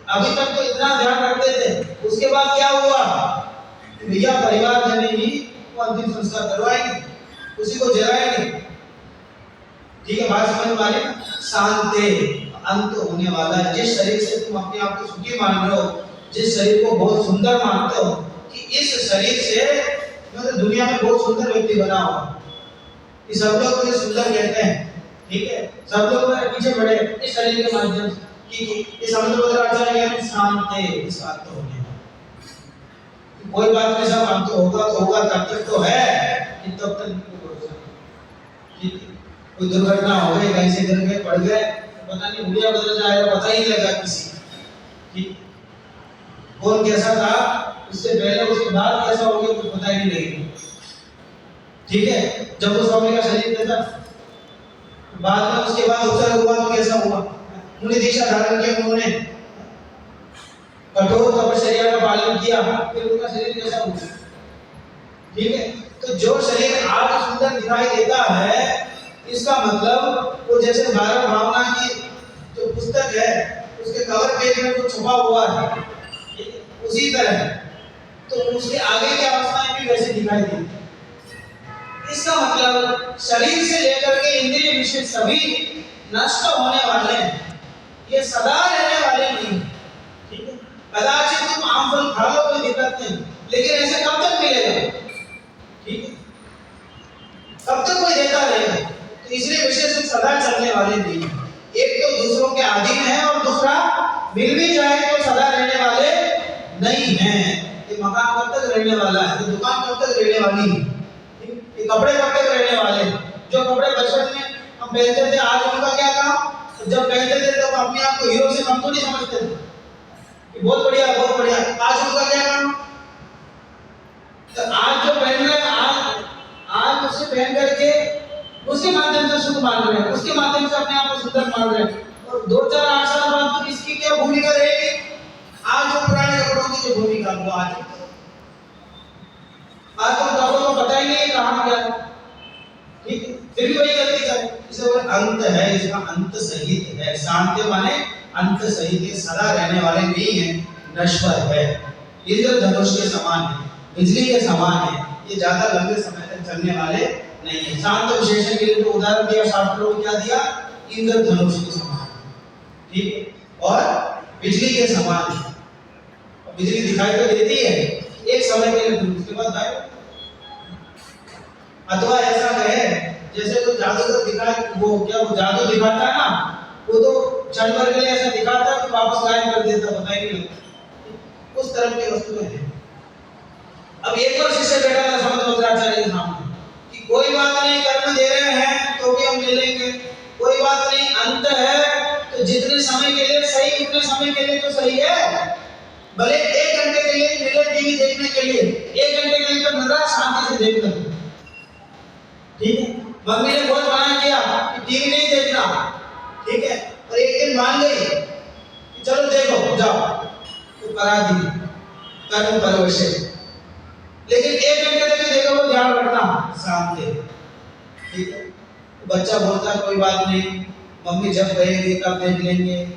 S1: अभी तक तो इतना ध्यान रखते थे, उसके बाद क्या हुआ, भैया परिवार जने ही वो अंतिम संस्कार करवाएंगे, उसी को जलाएंगे। ठीक है। बात समझ में आ रही? शांति अंत होने वाला है। जिस शरीर से तुम अपने आप को सुखी मान रहे हो, जिस शरीर को बहुत सुंदर मानते हो कि इस शरीर से मतलब दुनिया में बहुत सुंदर व्यक्ति बना हुआ, ये सब लोग मुझे सुंदर कहते हैं। ठीक है। सब लोग मेरे पीछे बढ़े इस शरीर के माध्यम से कि ये समुद्राचार्य के शांति शांत होने, कोई बात नहीं, सब अंत होगा तो होगा, तब तक तो है कि तब तक भरोसा। ठीक है। कोई दुर्घटना हो गई, कहीं से गिर गए, पड़ गए, पता नहीं हुलिया बदल जाएगा, पता ही नहीं लगा किसी ठीक कौन कैसा था उससे पहले, उसके बाद कैसा हो गया कुछ पता ही नहीं लगेगा। ठीक है, जब वो स्वामी का शरीर था बाद में उसके बाद उपचार हुआ तो कैसा हुआ, उन्हें दीक्षा धारण किया, उन्होंने कठोर तपश्चर्या का पालन किया, फिर उनका शरीर कैसा हुआ। ठीक है, तो जो शरीर आज सुंदर दिखाई देता है इसका मतलब वो जैसे भारत भावना की जो पुस्तक है उसके कवर पेज में कुछ छुपा हुआ है, उसी तरह तो उसके आगे की अवस्थाएं भी वैसे दिखाई देती है। इसका मतलब शरीर से लेकर के इंद्रिय विषय सभी नष्ट होने वाले हैं, ये सदा रहने वाले नहीं। ठीक है, कदाचित तुम आम फल खा लो कोई दिक्कत नहीं, लेकिन ऐसे कब तक मिलेगा। ठीक है, कब तक कोई देता रहेगा, तो इसलिए विषय से सदा चलने वाले नहीं है। एक तो दूसरों के अधीन है और दूसरा मिल भी जाए तो सदा रहने वाले नहीं है। ये मकान कब तक रहने वाला है, ये दुकान कब तक रहने वाली है, ये कपड़े कब तक रहने वाले हैं। जो कपड़े बचपन में हम पहनते थे आज उनका क्या काम, जब पहनते थे तब अपने आप को हीरो से कम तो नहीं समझते थे, बहुत बढ़िया बहुत बढ़िया, आज उनका क्या काम। तो आज जो पहन रहे हैं आज उससे पहन करके उसके माध्यम से सुख मान रहे हैं, उसके माध्यम से अपने आप को सुंदर मान रहे हैं, और 2-4-8 साल बाद तो इसकी क्या भूमिका रहेगी। आज जो पुराने कपड़ों की जो भूमिका वो आज तो कपड़ों को पता ही नहीं कहां गया। ठीक है, फिर भी वही गलती करे, इसे अंत है, इसका अंत सहित है। शांति माने अंत सहित है, सदा रहने वाले नहीं है, नश्वर है, इंद्रधनुष के समान है, बिजली के समान है, ये ज्यादा लंबे समय तक चलने वाले नहीं है। शांत विशेषण के लिए उदाहरण दिया शास्त्रों में, क्या दिया, इंद्रधनुष के समान। ठीक है, और बिजली के समान है, बिजली दिखाई तो देती है एक समय के लिए, उसके बाद गायब। अथवा ऐसा कहे जैसे कोई जादूगर दिखाए, वो क्या वो जादू दिखाता है ना, वो तो क्षण भर के लिए ऐसा दिखाता है कि वापस गायब कर देता, पता ही नहीं लगता, उस तरह की वस्तुएं हैं। अब एक और शिष्य बैठा था समंतमंत्राचार्य के सामने कि कोई बात नहीं, कर्म दे रहे हैं तो भी हम ले लेंगे, कोई बात नहीं, अंत है तो जितने समय के लिए सही उतने समय के लिए तो सही है, भले 1 घंटे के लिए मिले टीवी देखने के लिए, 1 घंटे के लिए तो नजर शांति से देख लेते। ठीक है, मम्मी ने बहुत मना किया कि टीवी नहीं देखना, ठीक है, और एक दिन मान गई कि चलो देखो जाओ, तो करा दी कर्म परवश। लेकिन 1 घंटे तक देखो, वो ध्यान रखना शांति। ठीक है, बच्चा बोलता कोई बात नहीं, मम्मी जब कहेगी तब देख लेंगे,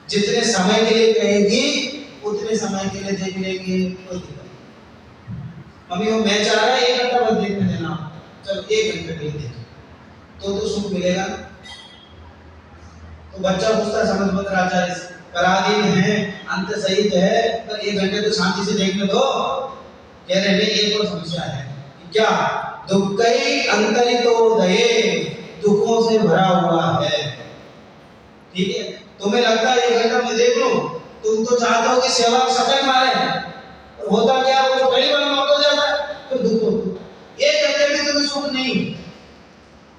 S1: जितने समय के लिए कहेगी उतने समय के लिए देख लेंगे, कोई दिक्कत नहीं। मम्मी वो मैं चाह रहा है 1 घंटा बस देखने देना, चलो 1 घंटे के लिए देख तो सुख मिलेगा। तो बच्चा पूछता समंतमंत्राचार्य से, पराधीन है, अंत सहित है, पर 1 घंटे तो शांति से देखने दो। कह रहे नहीं, एक और समस्या है, क्या, दुखई अंतरितोदये, दुखों से भरा हुआ है। ठीक है, तुम्हें लगता है 1 घंटा मैं देख लूं, तुम तो चाहते हो कि सेवा सटक मारे, और होता क्या, वो पहली बार मौत हो जाता है तो दुख होता है। 1 घंटे में तुम्हें सुख नहीं,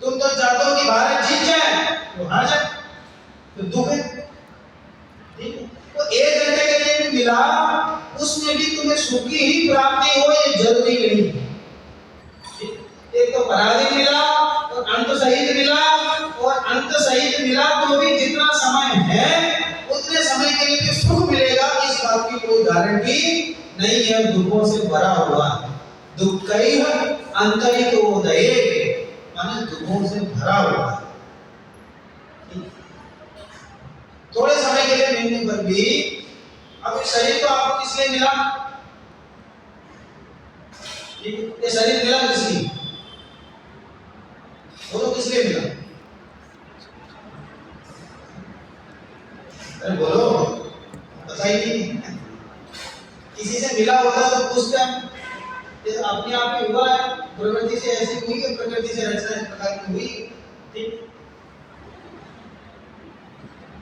S1: तुम तो चाहते हो कि भारत जीत जाए, वो हार जाए, तो दुख है। ठीक है, तो 1 घंटे के लिए भी मिला, उसमें भी तुम्हें सुख की ही प्राप्ति हो ये जरूरी नहीं। एक तो पराधीन मिला और अंत सहित मिला, और अंत सहित मिला तो भी जितना समय है उतने समय के लिए सुख मिलेगा, इस बात की कोई गारंटी नहीं है, दुखों से भरा हुआ है। दुखई अंतरितोदये माने दुखों से भरा हुआ है। थोड़े समय के लिए मिलने पर भी, अब शरीर तो आपको किस लिए मिला, ये शरीर मिला किस लिए, वो तो किस लिए मिला, अरे बोलो, बताइए। किसी से मिला होता तो पूछता, ये तो अपने आप ही हुआ है, प्रकृति से ऐसी हुई है, प्रकृति से रचना इस प्रकार की हुई। ठीक,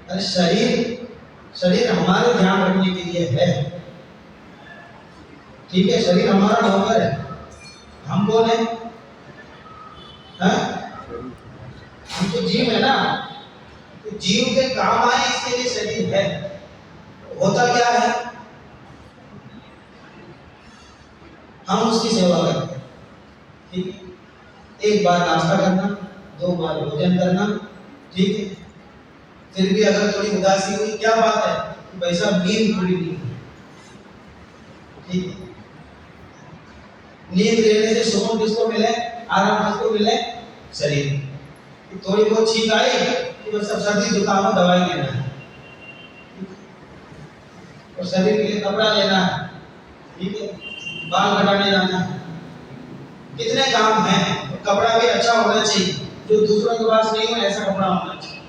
S1: अरे शरीर हमारे ध्यान रखने के लिए है। ठीक है, शरीर हमारा नौकर है, हम कौन है, हम तो जीव है ना, तो जीव के काम आए इसके लिए शरीर है। होता क्या है, हम उसकी सेवा करते हैं, ठीक है। एक बार नाश्ता करना, 2 बार भोजन करना, ठीक है। फिर भी अगर थोड़ी उदासी हुई, क्या बात है, भाई साहब नींद पूरी नहीं हुई, ठीक है। नींद लेने से सुकून किसको मिले, आराम किसको मिले, शरीर। थोड़ी बहुत छींक आई कि बस सब सर्दी जुकाम में दवाई लेना है, और शरीर के लिए कपड़ा लेना है, ठीक है, बाल कटाने जाना है, कितने काम हैं। कपड़ा भी अच्छा होना चाहिए, जो दूसरों के पास नहीं हो ऐसा कपड़ा होना चाहिए,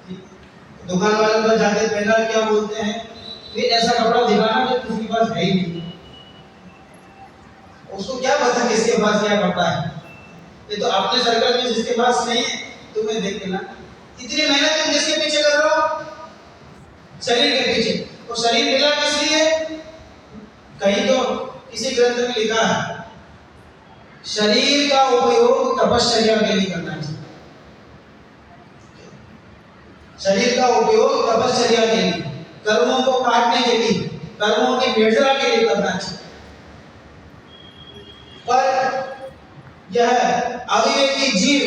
S1: ठीक है। दुकान वाले के पास जाते पहला क्या बोलते हैं, फिर ऐसा कपड़ा दिखाना जो किसी के पास है ही नहीं, उसको क्या पता किसके पास क्या कपड़ा है। ये तो अपने सर्कल में जिसके पास नहीं है, तुम्हें देख के ना, इतनी मेहनत तुम जिसके पीछे कर रहे हो, शरीर के पीछे, और शरीर मिला किस लिए, कहीं तो किसी ग्रंथ में लिखा है शरीर का उपयोग तपश्चर्या के लिए करना चाहिए। शरीर का उपयोग तपश्चर्या के लिए, कर्मों को काटने के लिए, कर्मों की निर्जरा के लिए करना चाहिए। पर यह अविवेकी जीव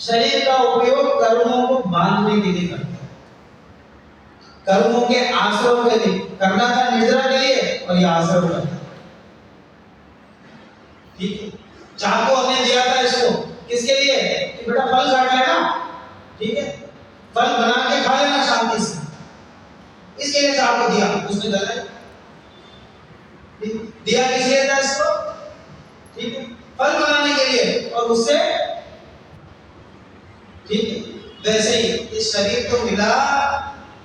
S1: शरीर का उपयोग कर्मों को बांधने के लिए करता है, कर्मों के आश्रम के लिए करना था, निर्जरा के लिए, और यह आश्रम करता है, ठीक है। चाकू हमने दिया था इसको किसके लिए, कि बेटा फल काट लेना, ठीक है, फल बना के खा लेना शांति से, इसके लिए चाकू दिया, उसने गलत दिया किस लिए था इसको, ठीक है, फल बनाने के लिए, और उससे, ठीक है। वैसे ही इस शरीर को मिला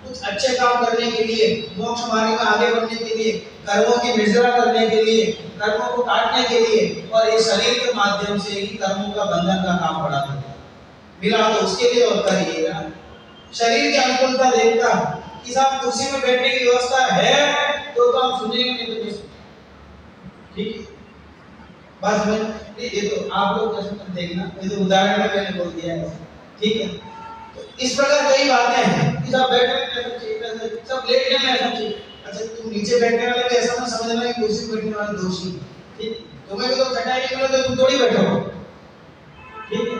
S1: कुछ अच्छे काम करने के लिए, मोक्ष मार्ग में आगे बढ़ने के लिए, कर्मों की निर्जरा करने के लिए, कर्मों को काटने के लिए, और इस शरीर के माध्यम से ही कर्मों का बंधन का काम पड़ा था, मिला तो उसके लिए और करिएगा। शरीर की अनुकूलता देखता कि साहब कुर्सी में बैठने की व्यवस्था है तो हम सुनेंगे, नहीं तो नहीं सुनेंगे, ठीक है। बस मैं ये तो आप लोग कैसे देखना, ये तो उदाहरण में मैंने बोल दिया है, ठीक है। तो इस प्रकार कई बातें हैं कि सब बैठने में ऐसा चाहिए, सब लेटने में ऐसा चाहिए। अच्छा तुम नीचे बैठने वाले भी ऐसा मत समझना कि कुर्सी पर बैठने वाले दोषी, ठीक, तुम्हें भी तो चटाई नहीं मिला तो तुम थोड़ी बैठो, ठीक है।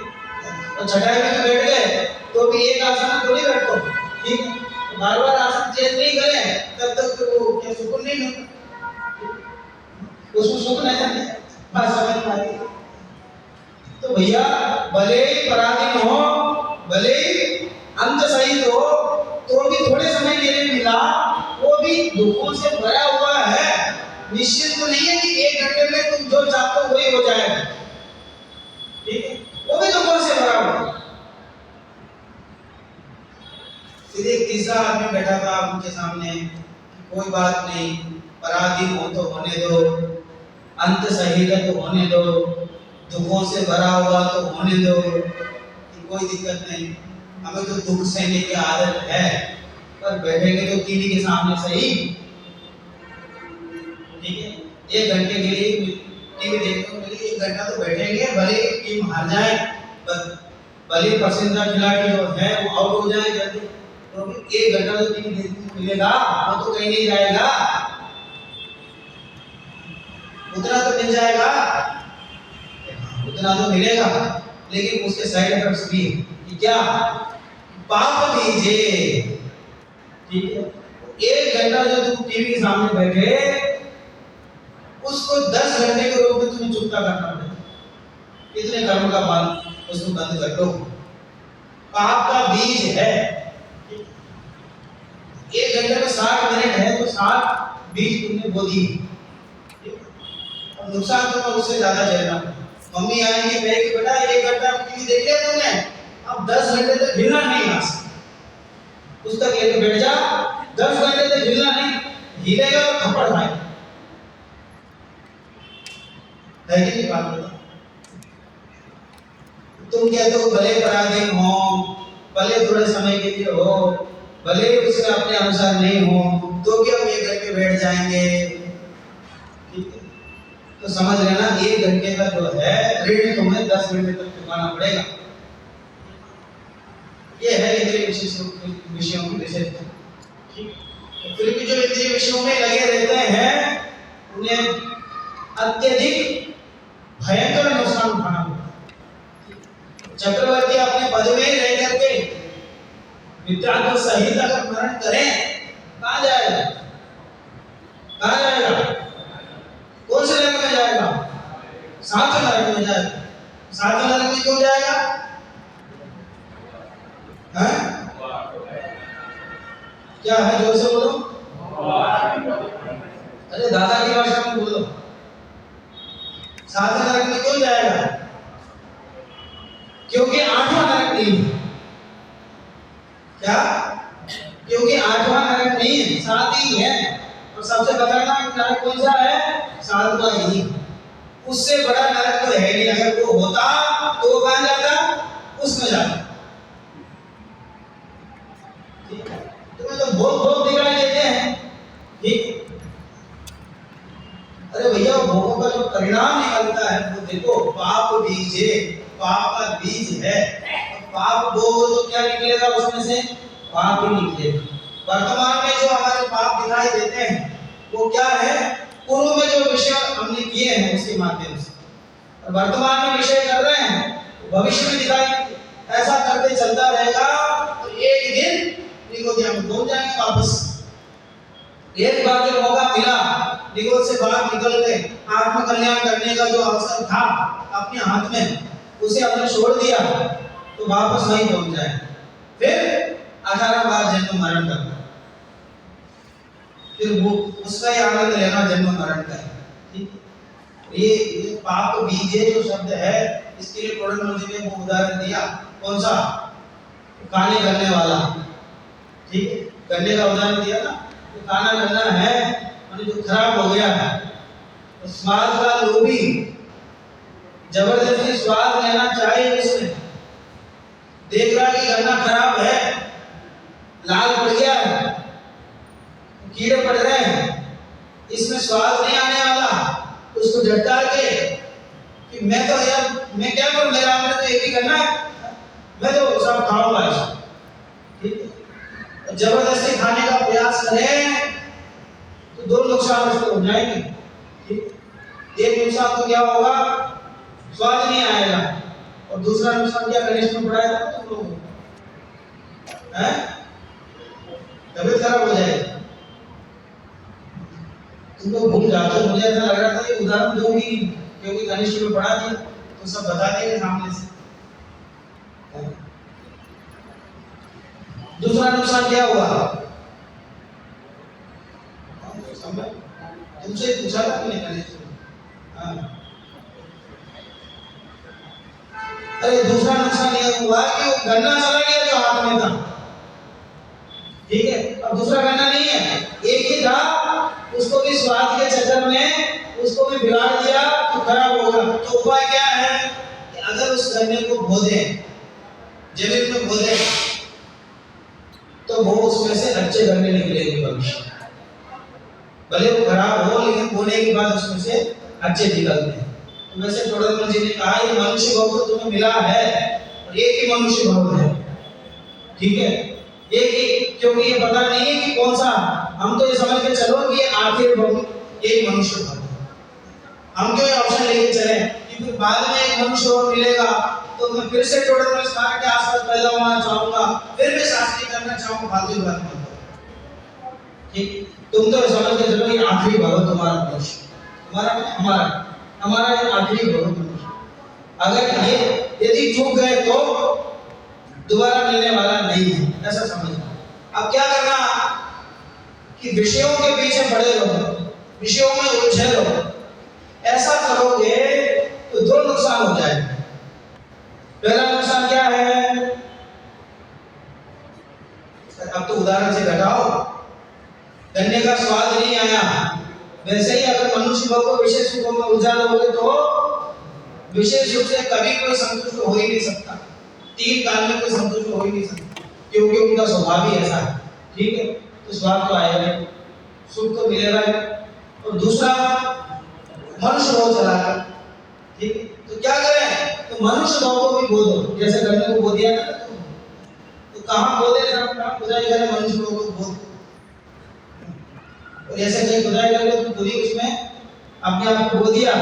S1: तो चटाई में बैठ गए तो भी एक आसन में थोड़ी बैठो, ठीक है। बार बार आसन चेंज नहीं करें तब तक तो क्या सुकून नहीं मिलता, उसको सुकून है, बात समझ में आती। तो भैया भले ही पराधीन हो, भले ही अंत सहित हो, तो भी थोड़े समय के लिए मिला, वो भी दुखों से भरा हुआ है। निश्चित तो नहीं है कि 1 घंटे में तुम जो चाहते हो वही हो जाएगा, ठीक है, वो भी दुखों से भरा हुआ है। फिर एक तीसरा आदमी बैठा था उनके सामने, कोई बात नहीं, पराधीन हो तो होने दो, अंत सहित है तो होने दो, दुखों से भरा हुआ तो होने दो, कोई दिक्कत नहीं, हमें तो दुख सहने की आदत है, पर बैठेंगे तो टीवी के सामने सही, ठीक है। 1 घंटे के लिए टीवी देखने के लिए 1 घंटा तो बैठेंगे, भले टीम हार जाए, भले पसंदीदा खिलाड़ी जो है वो आउट हो जाए जल्दी, तो 1 घंटा तो टीवी देखने को मिलेगा, वो तो कहीं नहीं जाएगा, उतना तो मिल जाएगा, उतना तो मिलेगा, लेकिन उसके साइड इफेक्ट्स भी कि क्या, पाप दीजे, ठीक है। 1 घंटा जो तुम टीवी के सामने बैठे, उसको 10 घंटे के रूप में तुम्हें चुकता करना पड़ेगा, इतने कर्म का फल उसको बंद कर दो, पाप का बीज है। 1 घंटे में 60 मिनट है तो 60 बीज तुमने बो दी, और नुकसान तुम्हें उससे ज्यादा झेलना। मम्मी आएंगी कहेगी बेटा 1 घंटा टीवी देख लिया तुमने, अब 10 घंटे तक हिलना नहीं, यहाँ से पुस्तक लेके बैठ जा, 10 घंटे तक हिलना नहीं, हिलेगा तो थप्पड़ खाएगा, है कि नहीं बात बता। तुम कहते हो भले पराधीन हो, भले थोड़े समय के लिए हो, भले उससे अपने अनुसार नहीं हो, तो भी हम 1 घंटे बैठ जाएंगे, ठीक है। तो समझ लेना 1 घंटे का जो है ऋण तुम्हें 10 घंटे तक चुकाना पड़ेगा। ये है इंद्रिय विषयों की विशेषता। फिर भी जो इंद्रिय विषयों में लगे रहते हैं उन्हें अत्यधिक भयंकर नुकसान उठाना पड़ता है। चक्रवर्ती अपने पद में ही रह करके विद्या को सही तक स्मरण करें, कहाँ जाएगा? कहाँ जाएगा? कौन से नरक में जाएगा? सातवें नरक में जाएगा। सातवें नरक में क्यों जाएगा? हैं? क्या है? जोर से बोलो। अरे दादा की भाषा में बोलो। सातवें नरक में क्यों जाएगा? क्योंकि आठवां नरक नहीं है। क्या? क्योंकि आठवां नरक नहीं है, सात ही है। और सबसे खतरनाक नरक कौन सा है? सातवां ही। उससे बड़ा नरक तो है नहीं। अगर वो होता तो वो कहां जाता? उसमें जाता। तुम्हें तो भोग दिखाई देते हैं, ठीक? अरे भैया भोगों का जो परिणाम निकलता है वो देखो, पाप बीज है, पाप का बीज है। पाप बोओगे तो क्या निकलेगा उसमें से? पाप ही निकलेगा। वर्तमान में जो हमारे पाप दिखाई देते हैं वो क्या है? पूर्व में जो विषय हमने किए हैं उसके माध्यम से, और वर्तमान में विषय कर रहे हैं, भविष्य में दिखाई ऐसा करते चलता रहेगा तो एक दिन निगोदिया में पहुंच जाएंगे वापस। एक बार जो मौका मिला निगोद से बाहर निकल के आत्म कल्याण करने का जो अवसर था अपने हाथ में, उसे हमने छोड़ दिया तो वापस वहीं पहुंच जाए। फिर 18 बार जन्म मरण करना, फिर वो उसका ही आनंद लेना जन्म मरण का। ठीक? ये पाप बीज जो शब्द है इसके लिए प्रोडक्ट ने वो उदाहरण दिया। कौन सा? खाने करने वाला। ठीक है, गन्ने का उदाहरण दिया ना। तो खाना गन्ना है और जो खराब हो गया है तो स्वाद का लोभी जबरदस्ती स्वाद लेना चाहे उसमें, देख रहा कि गन्ना खराब है, लाल पड़ गया है, कीड़े पड़ रहे हैं, इसमें स्वाद नहीं आने वाला, उसको झटका के कि मैं तो यार मैं क्या करूं, मेरा हमने तो एक ही गन्ना है, मैं तो सब खाऊंगा इसको। ठीक है, जबरदस्ती खाने का प्रयास करें तो दो नुकसान उसको हो जाएंगे। ठीक, एक नुकसान तो क्या होगा? स्वाद नहीं आएगा, और दूसरा नुकसान क्या गणेश में पड़ाएगा? तुम लोग हैं, तबीयत खराब हो जाएगी। तुम लोग भूल जाते हो। मुझे ऐसा लग रहा था ये उदाहरण दूंगी क्योंकि गणेश में पढ़ा दिया तो सब बता देंगे सामने से। दूसरा नुकसान क्या हुआ? तुमसे पूछा था मैंने गणेश को। अरे दूसरा नुकसान यह हुआ कि वो गन्ना चला गया जो हाथ में था। ठीक है, अब दूसरा गन्ना नहीं है, एक ही था, उसको भी स्वाद के चक्कर में उसको भी बिगाड़ दिया तो खराब होगा। तो उपाय क्या है कि अगर उस गन्ने को बो दें, जमीन में बो दें, तो वो उसमें से अच्छे गन्ने निकलेंगे भविष्य। भले वो खराब हो लेकिन बोने के बाद उसमें से अच्छे निकलते हैं। तो वैसे प्रोडक्ट जी ने कहा ये मनुष्य भाव तो तुम्हें मिला है और एक ही मनुष्य भाव है। ठीक है, एक ही, क्योंकि ये पता नहीं है कि कौन सा, हम तो ये समझ के चलो कि ये आखिर भाव एक मनुष्य भाव। हम क्यों ऑप्शन लेके चले कि फिर बाद में एक मनुष्य भाव मिलेगा तो मैं फिर से प्रोडक्ट में स्टार्ट के आसपास पैदा होना चाहूंगा, फिर मैं शास्त्री करना चाहूंगा, फालतू बात मत करो। ठीक, तुम तो समझ के चलो ये आखिरी भाव तुम्हारा मनुष्य, तुम्हारा हमारा ये आखिरी भाव मनुष्य। अगर ये यदि चूक गए तो दोबारा मिलने वाला नहीं है, ऐसा समझना। अब क्या करना कि विषयों के पीछे पड़े रहो, विषयों में उलझे रहो। ऐसा करोगे तो दो नुकसान हो जाएंगे। पहला नुकसान क्या है? अब तो उदाहरण से घटाओ, गन्ने का स्वाद नहीं आया, वैसे ही अगर मनुष्य भाव को विशेष सुखों में उलझा दोगे तो विशेष रूप से कभी कोई संतुष्ट हो ही नहीं सकता। तीन काल में कोई संतुष्ट हो ही नहीं सकता क्योंकि उनका स्वभाव ही ऐसा है। ठीक है, तो स्वाद तो आएगा नहीं, सुख तो मिलेगा नहीं। और दूसरा मनुष्य भाव चला गया। ठीक है, तो क्या करें? तो मनुष्य भाव को भी बो दो, जैसे गन्ने को बो दिया था तो कहाँ खोदे सर, कहाँ खुदाई करे मनुष्य लोगों को बहुत, और ऐसे कहीं खुदाई करके तो पूरी उसमें अपने आप को खो दिया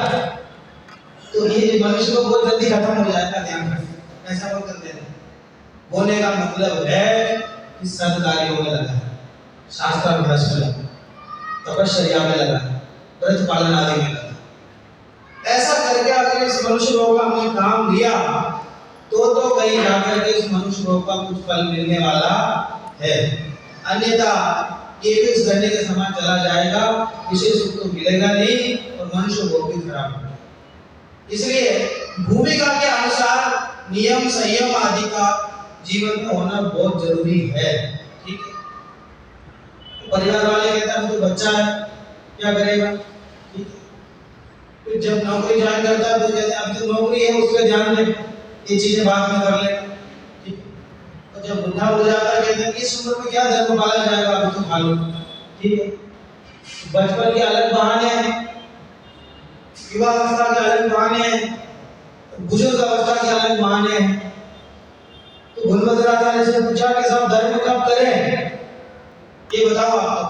S1: तो ये मनुष्य को बहुत जल्दी खत्म हो जाएगा। ध्यान रखें, ऐसा मत करते हैं। बोलने का मतलब है कि सद्कार्यों में लगा, शास्त्राभ्यास में लगा, तपश्चर्या में लगा, व्रत पालन आदि में लगा। ऐसा करके अगर इस मनुष्य लोक का हमने काम लिया तो कहीं जाकर के इस मनुष्य लोक का कुछ फल मिलने वाला है, अन्यथा ये भी उस गड्ढे के समान चला जाएगा, विशेष सुख तो मिलेगा नहीं और मनुष्य लोक भी खराब होगा। इसलिए भूमिका के अनुसार नियम संयम आदि का जीवन में होना बहुत जरूरी है। ठीक है, परिवार वाले कहते हैं तो बच्चा है क्या करेगा, ठीक है, फिर जब नौकरी ज्वाइन करता है तो जैसे अब तो नौकरी है उस पर ध्यान दे, ये चीजें बाद में कर लेगा। ठीक है, और जब बुढ़ा हो जाता है कहते हैं इस उम्र में क्या धर्म पाला जाएगा, अभी तो खा लो। ठीक है, बचपन के अलग बहाने हैं, युवा अवस्था के अलग बहाने हैं, बुजुर्ग अवस्था के अलग बहाने हैं। तो गुरुमत राजा ने से पूछा कि सब धर्म कब करें, ये बताओ आपको।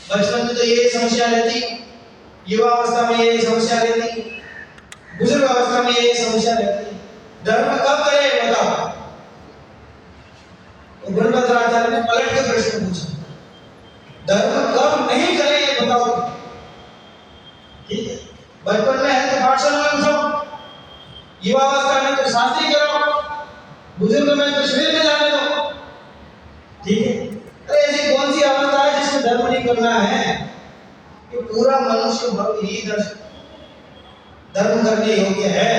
S1: बचपन में तो ये समस्या रहती, युवा अवस्था में ये समस्या रहती, बुजुर्ग अवस्था में ये समस्या रहती, धर्म कब करें बताओ। तो गुरुमत राजा ने पलट के प्रश्न पूछा, धर्म कब नहीं करें ये बताओ। ठीक है, बचपन में है तो पाठशाला में पूछो, युवा अवस्था में तो शास्त्री करो, बुजुर्ग में तो शिविर में जाने दो। ठीक है, अरे ऐसी कौन सी अवस्था है जिसमें धर्म नहीं करना है, कि पूरा मनुष्य भक्त ही धर्म करने योग्य है।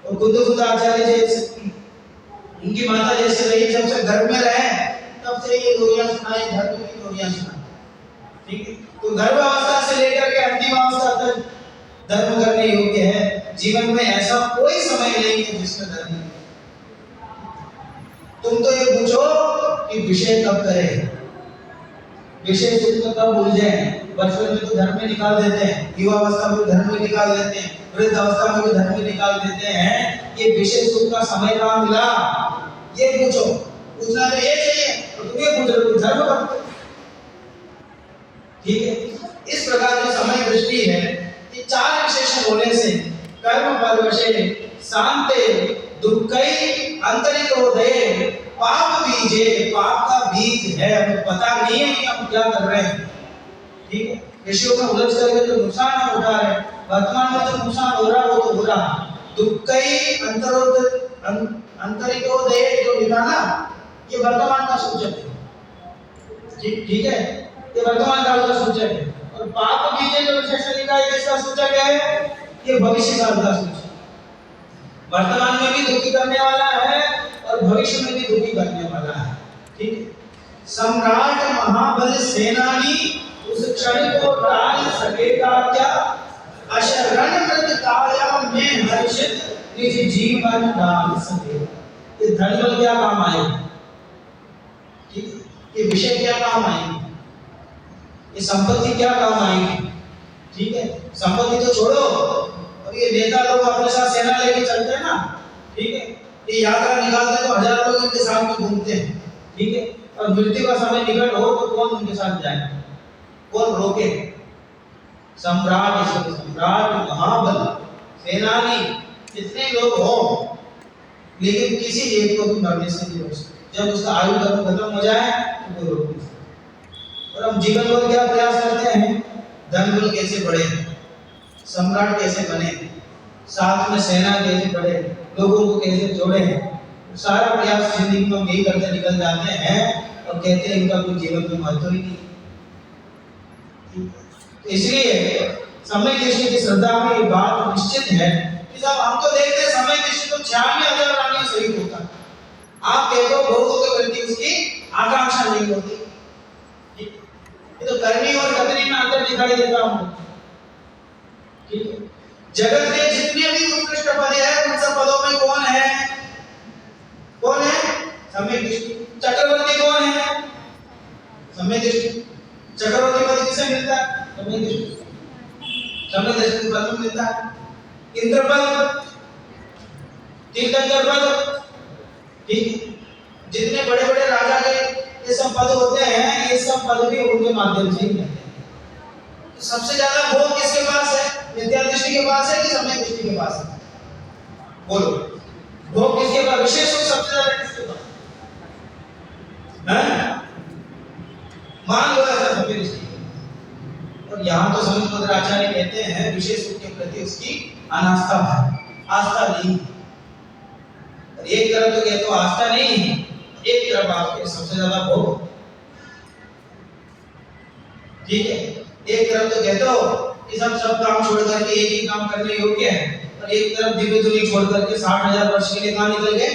S1: और बुद्ध आचार्य जैसे उनकी माता जैसे रही, जब से घर में रहे तब से ये लोरियां सुनाई, धर्म की लोरियां सुनाई। ठीक है, तो गर्भावस्था से लेकर के अंतिम अवस्था तक धर्म करने योग्य है। जीवन में ऐसा कोई समय नहीं है जिसमें धर्म नहीं। तुम तो ये पूछो कि विषय कब करें, विषय सुख कब भूल जाए। बचपन में तो धर्म में निकाल देते हैं, युवा अवस्था में धर्म में निकाल देते हैं, वृद्ध अवस्था में भी धर्म में निकाल देते हैं। ये विषय सुख का समय कहाँ मिला, ये पूछो। पूछना तो ये चाहिए, तो तुम ये पूछ रहे हो धर्म कब। ठीक है, इस प्रकार की समय दृष्टि है कि चार विशेषण होने से कर्म परवशे शांते दुर्गई अंतरितोदये पाप बीजे, पाप का बीज है, हमें पता नहीं है कि हम क्या कर रहे हैं। ठीक है, विषयों में उलझ करके जो नुकसान हम उठा रहे हैं, वर्तमान में जो नुकसान हो रहा है वो तो हो रहा। दुर्गई अंतरितोदये जो लिखा ना, ये वर्तमान का सूचक है। ठीक है, ये वर्तमान काल का सूचक है। और पाप बीजे जो विशेषण लिखा है किसका सूचक है, ये भविष्य काल का सूचक। वर्तमान में भी दुखी करने वाला है और भविष्य में भी दुखी करने वाला है। ठीक है, सम्राट महाबल सेनानी उस क्षण को टाल सकेगा क्या, अशरण मृत काया में हर्षित निज जीवन डाल सकेगा। ये धन बल क्या काम आएगा, ठीक है, ये विषय क्या काम आएगी, ये संपत्ति क्या काम आएगी। ठीक है, संपत्ति तो छोड़ो, अब ये नेता लोग अपने साथ सेना लेके चलते हैं ना। ठीक है, ये यात्रा निकालते तो हजारों लोग इनके साथ में घूमते हैं। ठीक है, और मृत्यु का समय निकट हो तो कौन उनके साथ जाए, कौन रोके। सम्राट, सम्राट महाबल सेनानी जितने लोग हो, लेकिन किसी एक को भी मरने से नहीं रोक सकते। जब उसका आयु खत्म हो जाए तो कोई रोक नहीं सकता। और हम जीवन भर क्या प्रयास करते हैं, धन बल कैसे बढ़े, सम्राट कैसे बने, साथ में सेना कैसे बढ़े, लोगों को कैसे जोड़े, सारा प्रयास जिंदगी में यही करते निकल जाते हैं और कहते हैं इनका कोई जीवन में महत्व ही नहीं। इसलिए समय दृष्टि की श्रद्धा में ये बात निश्चित है कि जब हम तो देखते हैं समय दृष्टि तो 96,000 रानियां शहीद होता है। आप देखो भोगों के प्रति उसकी आकांक्षा नहीं होती। ये तो करनी और कतनी में अंतर दिखाई देता हमको। ठीक है, जगत के जितने भी उत्कृष्ट पद है उन सब पदों में कौन है, कौन है, समय दृष्टि। चक्रवर्ती कौन है, समय दृष्टि। चक्रवर्ती पद किसे मिलता है, समय दृष्टि। समय दृष्टि पद में मिलता है। इंद्र पद, तीर्थंकर पद, ठीक, जितने बड़े बड़े राजा के ये सब पद होते हैं, ये सब पद भी उनके माध्यम से ही मिलते हैं। तो सबसे ज्यादा भोग किसके पास है? विद्या दृष्टि के पास है कि सम्यक दृष्टि के पास है? बोलो, भोग किसके पास? विशेष सुख सबसे ज्यादा किसके पास है? मान लो ऐसा सम्यक दृष्टि। और यहाँ तो समुद्र आचार्य कहते हैं विशेष सुख के प्रति उसकी अनास्था है, आस्था नहीं। एक तरफ तो कहते हो आस्था नहीं है, एक तरफ आपके सबसे ज्यादा भोग, ठीक है। एक तरफ तो कहते हो कि सब काम छोड़ करके एक ही काम करने योग्य है, और एक तरफ दिव्य दुनिया छोड़ करके 60,000 वर्ष के लिए कहाँ निकल गए?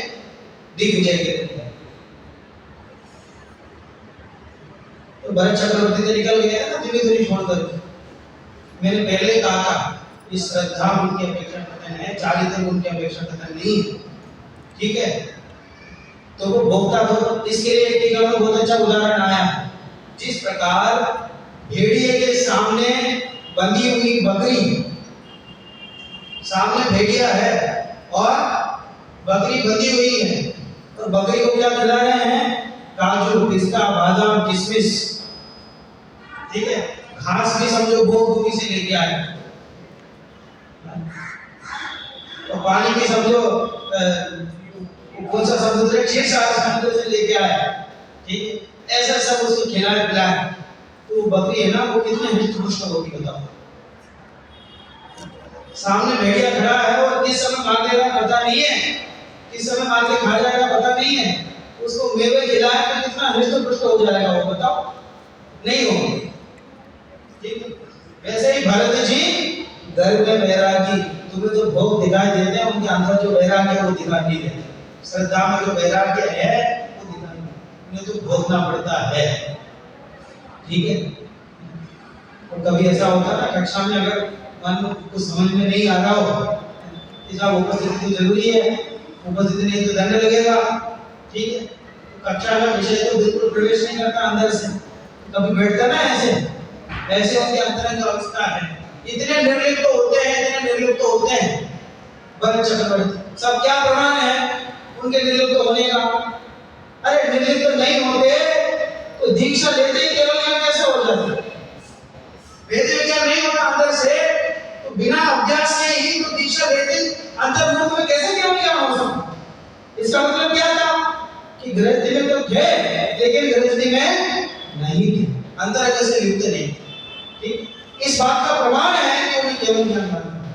S1: दिग्विजय के लिए। तो भरत चक्रवर्ती तो निकल गए ना दिव्य दुनिया छोड़ करके। मैंने पहले कहा था इस श्रद्धा उनकी अपेक्षा कथन है, चारित्र उनकी अपेक्षा कथन नहीं, ठीक है। तो वो भोक्ता तो इसके लिए एक टीका में बहुत अच्छा उदाहरण आया। जिस प्रकार भेड़िए के सामने बंधी हुई बकरी, सामने भेड़िया है और बकरी बंधी हुई है, तो बकरी को क्या खिला रहे हैं? काजू, पिस्ता, बादाम, किशमिश, ठीक है। घास भी समझो भोग भूमि से लेके आए, तो पानी भी समझो कौन सा समुद्र है? क्षीरसागर समुद्र से लेके आए, ठीक है। ऐसा सब उसको खिलाए पिलाए, तो बकरी है ना वो कितने हृष्ट होगी बताओ। सामने भेड़िया खड़ा है और किस समय मार देगा पता नहीं है, किस समय मार के खा जाएगा पता नहीं है, उसको मेवे खिलाए तो कितना हृष्ट हो जाएगा वो बताओ? नहीं होगा, ठीक है। वैसे ही भरत जी गर्भ में वैरागी, तुम्हें जो भोग दिखाई देते हैं उनके अंदर जो वैराग्य है वो दिखाई नहीं देते। श्रद्धा में जो वैराग्य है वो दिखाई नहीं, उन्हें तो भोगना पड़ता है, ठीक है। और कभी ऐसा होता है ना कक्षा में अगर मन को समझ में नहीं आ रहा हो, इसका उपस्थिति तो जरूरी है, उपस्थिति नहीं तो दंड लगेगा, ठीक है। तो कक्षा में विषय तो बिल्कुल प्रवेश नहीं करता अंदर से, कभी बैठता ना ऐसे, ऐसे उनके अंतरंग अवस्था है। इतने निर्लिप्त होते हैं, इतने निर्लिप्त होते हैं भरत चक्रवर्ती। सब क्या प्रमाण है उनके निर्लिप्त होने का? अरे निर्लिप्त नहीं होते तो दीक्षा लेते ही केवल ज्ञान कैसे हो जाता? वेद विज्ञान नहीं होता अंदर से, तो बिना अभ्यास के ही तो दीक्षा लेते अंतर्मुख में कैसे केवल ज्ञान हो सकता? इसका मतलब क्या था कि गृहस्थी में तो थे लेकिन गृहस्थी में नहीं थे, अंतरंग से लिप्त नहीं, ठीक। इस बात का प्रमाण है कि उन्हें केवल ज्ञान मानना,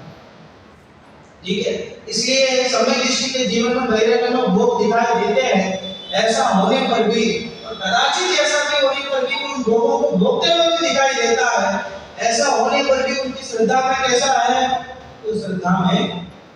S1: ठीक है। इसलिए सम्यक दृष्टि के जीवन में वैराग्य में भोग दिखाई देते हैं, ऐसा होने पर भी और कदाचित ऐसा भी होने पर भी उन भोगों को भोगते हुए भी दिखाई देता है, ऐसा होने पर भी उनकी श्रद्धा में कैसा है? तो श्रद्धा में